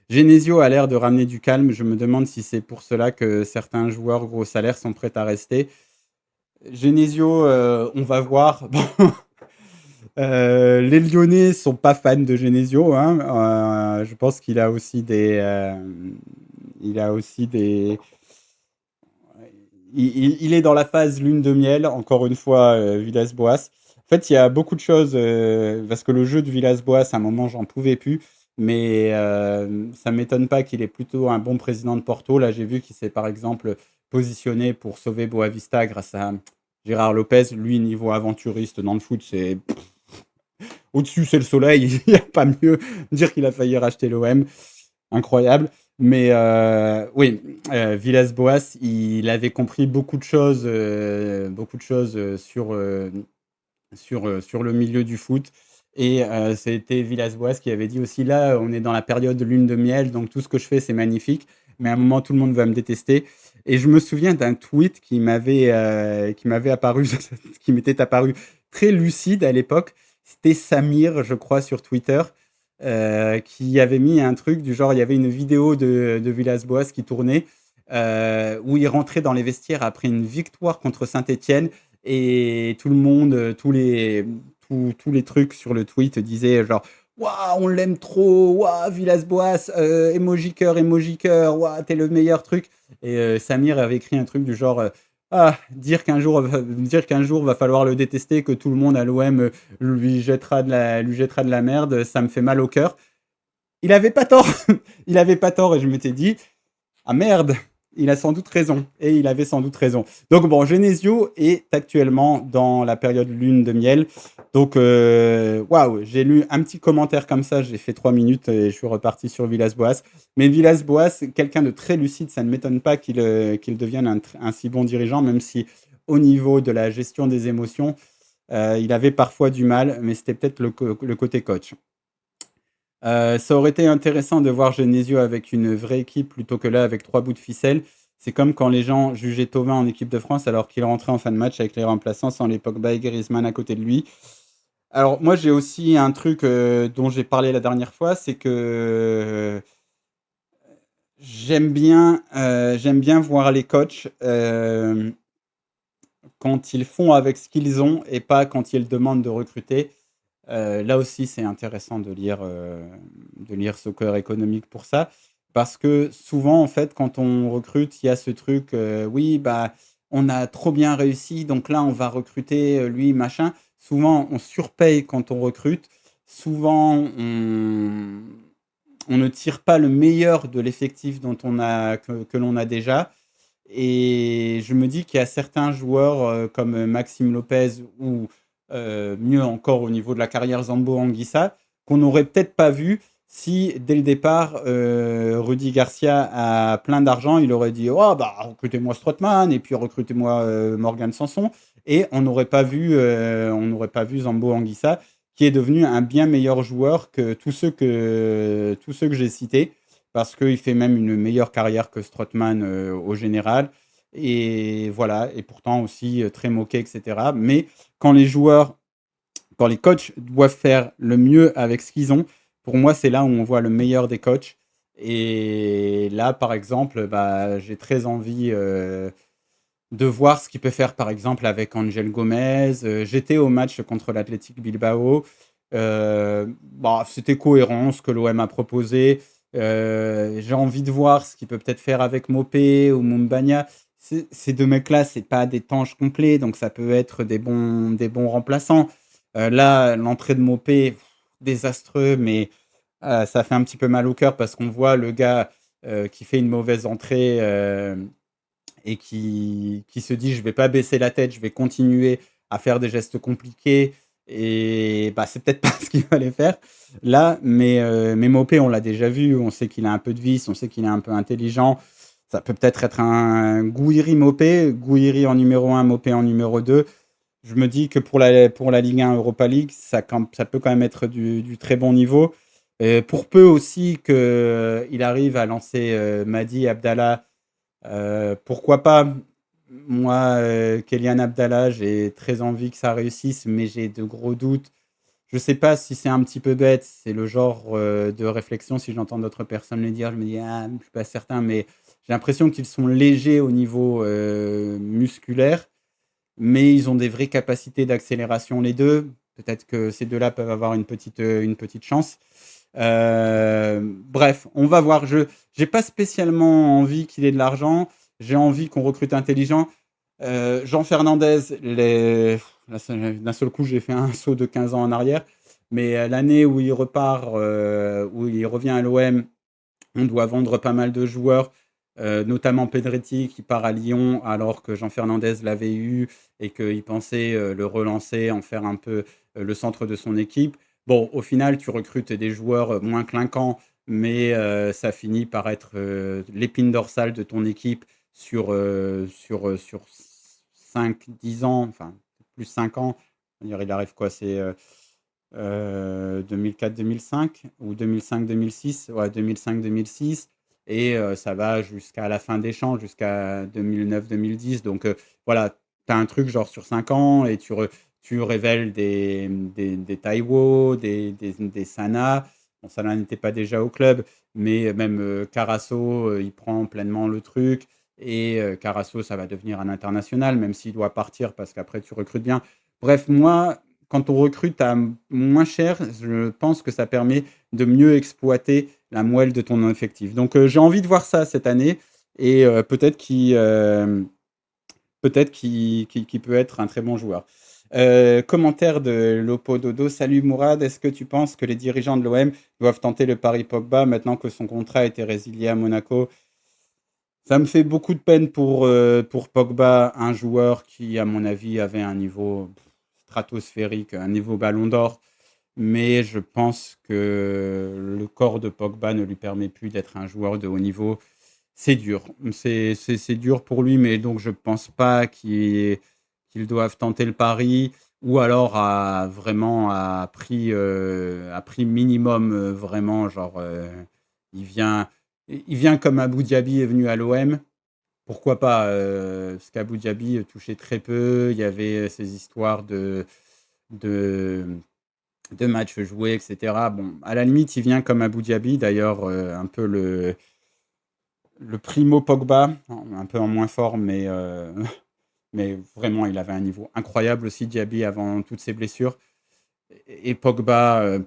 Genesio a l'air de ramener du calme. Je me demande si c'est pour cela que certains joueurs gros salaires sont prêts à rester. Genesio, on va voir. Bon, les Lyonnais sont pas fans de Genesio, hein. Je pense qu'il a aussi il a aussi des, il est dans la phase lune de miel, encore une fois, Villas-Boas. En fait, il y a beaucoup de choses, parce que le jeu de Villas-Boas, à un moment, j'en pouvais plus, mais ça m'étonne pas qu'il est plutôt un bon président de Porto. Là, j'ai vu qu'il s'est par exemple positionné pour sauver Boavista grâce à Gérard Lopez. Lui, niveau aventuriste dans le foot, c'est Au-dessus, c'est le soleil. Il n'y a pas mieux. Dire qu'il a failli racheter l'OM. Incroyable. Mais oui, Villas-Boas, il avait compris beaucoup de choses sur le milieu du foot. Et c'était Villas-Boas qui avait dit aussi là, on est dans la période de lune de miel, donc tout ce que je fais, c'est magnifique. Mais à un moment, tout le monde va me détester. Et je me souviens d'un tweet qui m'avait apparu, qui m'était apparu très lucide à l'époque. C'était Samir, je crois, sur Twitter, qui avait mis un truc du genre, il y avait une vidéo de Villas-Boas qui tournait, où il rentrait dans les vestiaires après une victoire contre Saint-Étienne et tout le monde, tous les trucs sur le tweet disaient genre waouh, on l'aime trop, waouh, Villas-Boas, emoji cœur, waouh, t'es le meilleur truc. Et Samir avait écrit un truc du genre ah, dire qu'un jour va falloir le détester, que tout le monde à l'OM lui jettera de la merde, ça me fait mal au cœur. Il avait pas tort, il avait pas tort, et je m'étais dit ah merde, il a sans doute raison. Et il avait sans doute raison. Donc bon, Genesio est actuellement dans la période lune de miel. Donc waouh, j'ai lu un petit commentaire comme ça, j'ai fait 3 minutes et je suis reparti sur Villas-Boas. Mais Villas-Boas, quelqu'un de très lucide, ça ne m'étonne pas qu'il devienne un si bon dirigeant, même si au niveau de la gestion des émotions, il avait parfois du mal, mais c'était peut-être le côté coach. Ça aurait été intéressant de voir Genesio avec une vraie équipe plutôt que là avec 3 bouts de ficelle. C'est comme quand les gens jugeaient Thauvin en équipe de France alors qu'il rentrait en fin de match avec les remplaçants sans les Pogba et Griezmann à côté de lui. Alors moi j'ai aussi un truc dont j'ai parlé la dernière fois, c'est que j'aime bien voir les coachs quand ils font avec ce qu'ils ont et pas quand ils demandent de recruter. Là aussi, c'est intéressant de lire Soccer économique pour ça. Parce que souvent, en fait, quand on recrute, il y a ce truc, oui, bah, on a trop bien réussi, donc là, on va recruter lui, machin. Souvent, on surpaye quand on recrute. Souvent, on ne tire pas le meilleur de l'effectif que l'on a déjà. Et je me dis qu'il y a certains joueurs comme Maxime Lopez ou mieux encore au niveau de la carrière Zambo Anguissa qu'on n'aurait peut-être pas vu si dès le départ Rudy Garcia a plein d'argent, il aurait dit oh bah recrutez-moi Strootman et puis recrutez-moi Morgan Sanson et on n'aurait pas vu Zambo Anguissa qui est devenu un bien meilleur joueur que tous ceux que j'ai cités parce qu'il fait même une meilleure carrière que Strootman au général. Et voilà, et pourtant aussi très moqué, etc. Mais quand les joueurs, quand les coachs doivent faire le mieux avec ce qu'ils ont, pour moi, c'est là où on voit le meilleur des coachs. Et là, par exemple, bah, j'ai très envie de voir ce qu'il peut faire, par exemple, avec Angel Gomez. J'étais au match contre l'Athletic Bilbao. Bah, c'était cohérent ce que l'OM a proposé. J'ai envie de voir ce qu'il peut peut-être faire avec Mopé ou Mumbagna. Ces deux mecs-là, c'est pas des tanges complets, donc ça peut être des bons remplaçants. Là, l'entrée de Mopé, désastreux, mais ça fait un petit peu mal au cœur parce qu'on voit le gars qui fait une mauvaise entrée et qui se dit je vais pas baisser la tête, je vais continuer à faire des gestes compliqués. Et bah, c'est peut-être pas ce qu'il fallait faire là, mais Mopé, on l'a déjà vu, on sait qu'il a un peu de vis, on sait qu'il est un peu intelligent. Ça peut peut-être être un Gouiri Mopé, Gouiri en numéro 1, Mopé en numéro 2. Je me dis que pour la Ligue 1 Europa League, ça peut quand même être du très bon niveau. Pour peu aussi qu'il arrive à lancer Madi Abdallah, pourquoi pas. Moi, Kélian Abdallah, j'ai très envie que ça réussisse, mais j'ai de gros doutes. Je sais pas si c'est un petit peu bête, c'est le genre de réflexion, si j'entends d'autres personnes le dire, je me dis, ah, je suis pas certain, mais j'ai l'impression qu'ils sont légers au niveau musculaire, mais ils ont des vraies capacités d'accélération les deux. Peut-être que ces deux-là peuvent avoir une petite chance. Bref, on va voir. Je n'ai pas spécialement envie qu'il ait de l'argent. J'ai envie qu'on recrute intelligent. Jean Fernandez, d'un seul coup, j'ai fait un saut de 15 ans en arrière. Mais l'année où il repart, où il revient à l'OM, on doit vendre pas mal de joueurs, notamment Pedretti qui part à Lyon alors que Jean Fernandez l'avait eu et qu'il pensait le relancer, en faire un peu le centre de son équipe. bon, au final, tu recrutes des joueurs moins clinquants, mais ça finit par être l'épine dorsale de ton équipe sur 5, 10 ans, enfin plus 5 ans. Il arrive quoi? C'est 2004-2005 ou 2005-2006? Ouais, 2005-2006. Et ça va jusqu'à la fin des champs, jusqu'à 2009-2010. Donc voilà, tu as un truc genre sur 5 ans et tu révèles des Taiwo, des Sana. Bon, Sana n'était pas déjà au club, mais même Carasso, il prend pleinement le truc. Et Carasso, ça va devenir un international, même s'il doit partir parce qu'après, tu recrutes bien. Bref, moi, quand on recrute à moins cher, je pense que ça permet de mieux exploiter la moelle de ton effectif. Donc, j'ai envie de voir ça cette année et peut-être qu'il peut être un très bon joueur. Commentaire de Lopo Dodo. Salut Mourad, est-ce que tu penses que les dirigeants de l'OM doivent tenter le pari Pogba maintenant que son contrat a été résilié à Monaco? Ça me fait beaucoup de peine pour Pogba, un joueur qui, à mon avis, avait un niveau stratosphérique, un niveau ballon d'or. Mais je pense que le corps de Pogba ne lui permet plus d'être un joueur de haut niveau. C'est dur. C'est dur pour lui, mais donc je pense pas qu'ils doivent tenter le pari ou alors à prix minimum, vraiment, genre, il vient, il vient comme Abu Dhabi est venu à l'OM. Pourquoi pas? Parce qu'Abu Dhabi touchait très peu. Il y avait ces histoires de, de matchs joués, etc. Bon, à la limite, il vient comme Abu Dhabi, d'ailleurs, un peu le primo Pogba, un peu en moins forme, mais vraiment, il avait un niveau incroyable aussi, Diaby, avant toutes ses blessures. Et Pogba,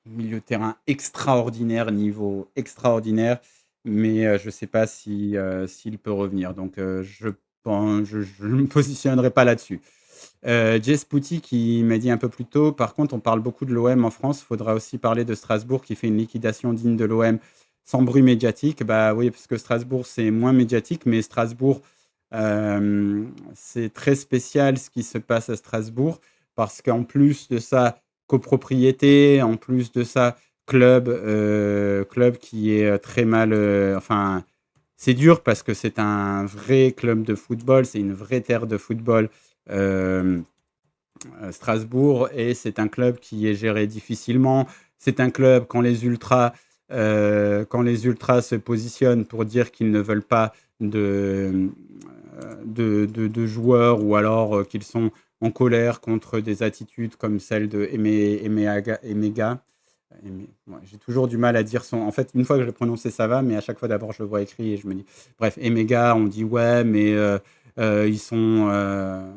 milieu de terrain extraordinaire, niveau extraordinaire, mais je ne sais pas s'il peut revenir. Donc, je ne me positionnerai pas là-dessus. Jess Pouty qui m'a dit un peu plus tôt, par contre, on parle beaucoup de l'OM en France, il faudra aussi parler de Strasbourg qui fait une liquidation digne de l'OM sans bruit médiatique. Bah oui, parce que Strasbourg, c'est moins médiatique, mais Strasbourg, c'est très spécial ce qui se passe à Strasbourg, parce qu'en plus de ça, copropriété, en plus de ça, club qui est très mal. Enfin, c'est dur parce que c'est un vrai club de football, c'est une vraie terre de football. euh, Strasbourg, et c'est un club qui est géré difficilement. C'est un club quand les ultras se positionnent pour dire qu'ils ne veulent pas de joueurs, ou alors qu'ils sont en colère contre des attitudes comme celle de Emega. Ouais, j'ai toujours du mal à dire son. En fait, une fois que je le prononçais, ça va, mais à chaque fois, d'abord, je le vois écrit et je me dis. Bref, Emega, on dit ouais, mais ils sont.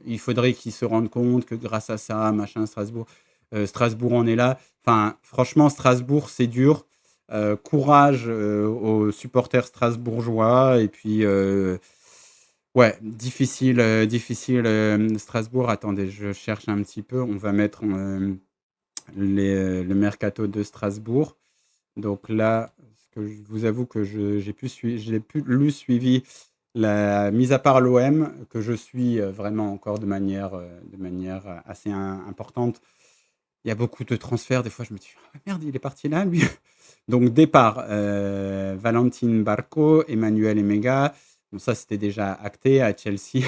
Il faudrait qu'ils se rendent compte que grâce à ça, machin, Strasbourg en est là. Enfin, franchement, Strasbourg, c'est dur. Courage aux supporters strasbourgeois. Et puis, ouais, difficile, difficile. Strasbourg, attendez, je cherche un petit peu. On va mettre le mercato de Strasbourg. Donc là, ce que je vous avoue que j'ai plus suivi mis à part l'OM, que je suis vraiment encore de manière assez importante. Il y a beaucoup de transferts. Des fois, je me dis, ah, merde, il est parti là, lui. Donc, départ, Valentin Barco, Emmanuel Emega. Bon, ça, c'était déjà acté à Chelsea.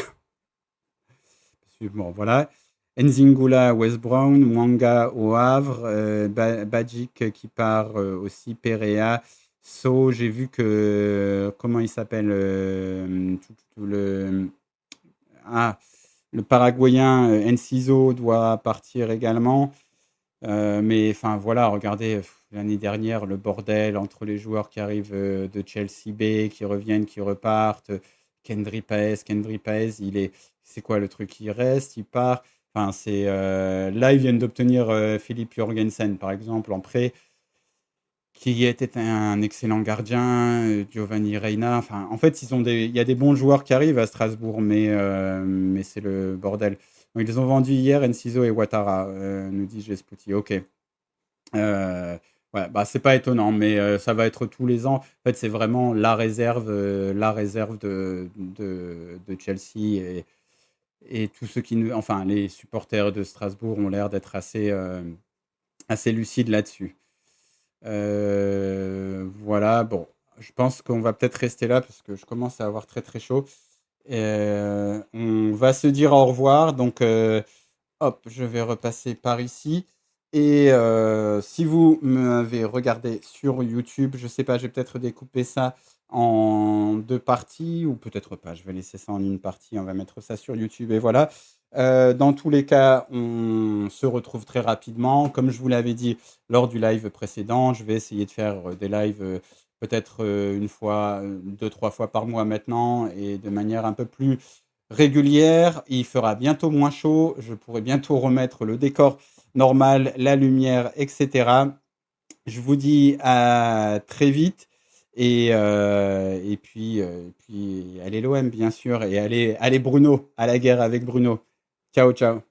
Bon, voilà. Nzingula, West Brown, Mwanga au Havre, Badjik qui part aussi, Perea, So, j'ai vu que, comment il s'appelle, ah, le Paraguayen Enciso doit partir également. Mais enfin voilà, regardez, l'année dernière, le bordel entre les joueurs qui arrivent de Chelsea B, qui reviennent, qui repartent. Kendry Paez, c'est quoi le truc? Il reste, il part. Enfin, là, ils viennent d'obtenir Philippe Jorgensen, par exemple, en prêt, qui était un excellent gardien, Giovanni Reina. Enfin, en fait, il y a des bons joueurs qui arrivent à Strasbourg, mais c'est le bordel. Donc, ils ont vendu hier Enciso et Ouattara, nous dit Jesputi. Ok. Ouais, bah, c'est pas étonnant, mais ça va être tous les ans. En fait, c'est vraiment la réserve de Chelsea, et tous ceux enfin, les supporters de Strasbourg ont l'air d'être assez assez lucide là-dessus. Voilà, bon, je pense qu'on va peut-être rester là parce que je commence à avoir très, très chaud. On va se dire au revoir. Donc, hop, je vais repasser par ici. Et si vous m'avez regardé sur YouTube, je sais pas, je vais peut-être découper ça en 2 parties ou peut-être pas. Je vais laisser ça en une partie. On va mettre ça sur YouTube et voilà. Dans tous les cas, on se retrouve très rapidement. Comme je vous l'avais dit lors du live précédent, je vais essayer de faire des lives peut-être 1 fois, 2-3 fois par mois maintenant et de manière un peu plus régulière. Il fera bientôt moins chaud. Je pourrai bientôt remettre le décor normal, la lumière, etc. Je vous dis à très vite. Et puis allez l'OM, bien sûr. Et allez Bruno, à la guerre avec Bruno. Ciao, ciao.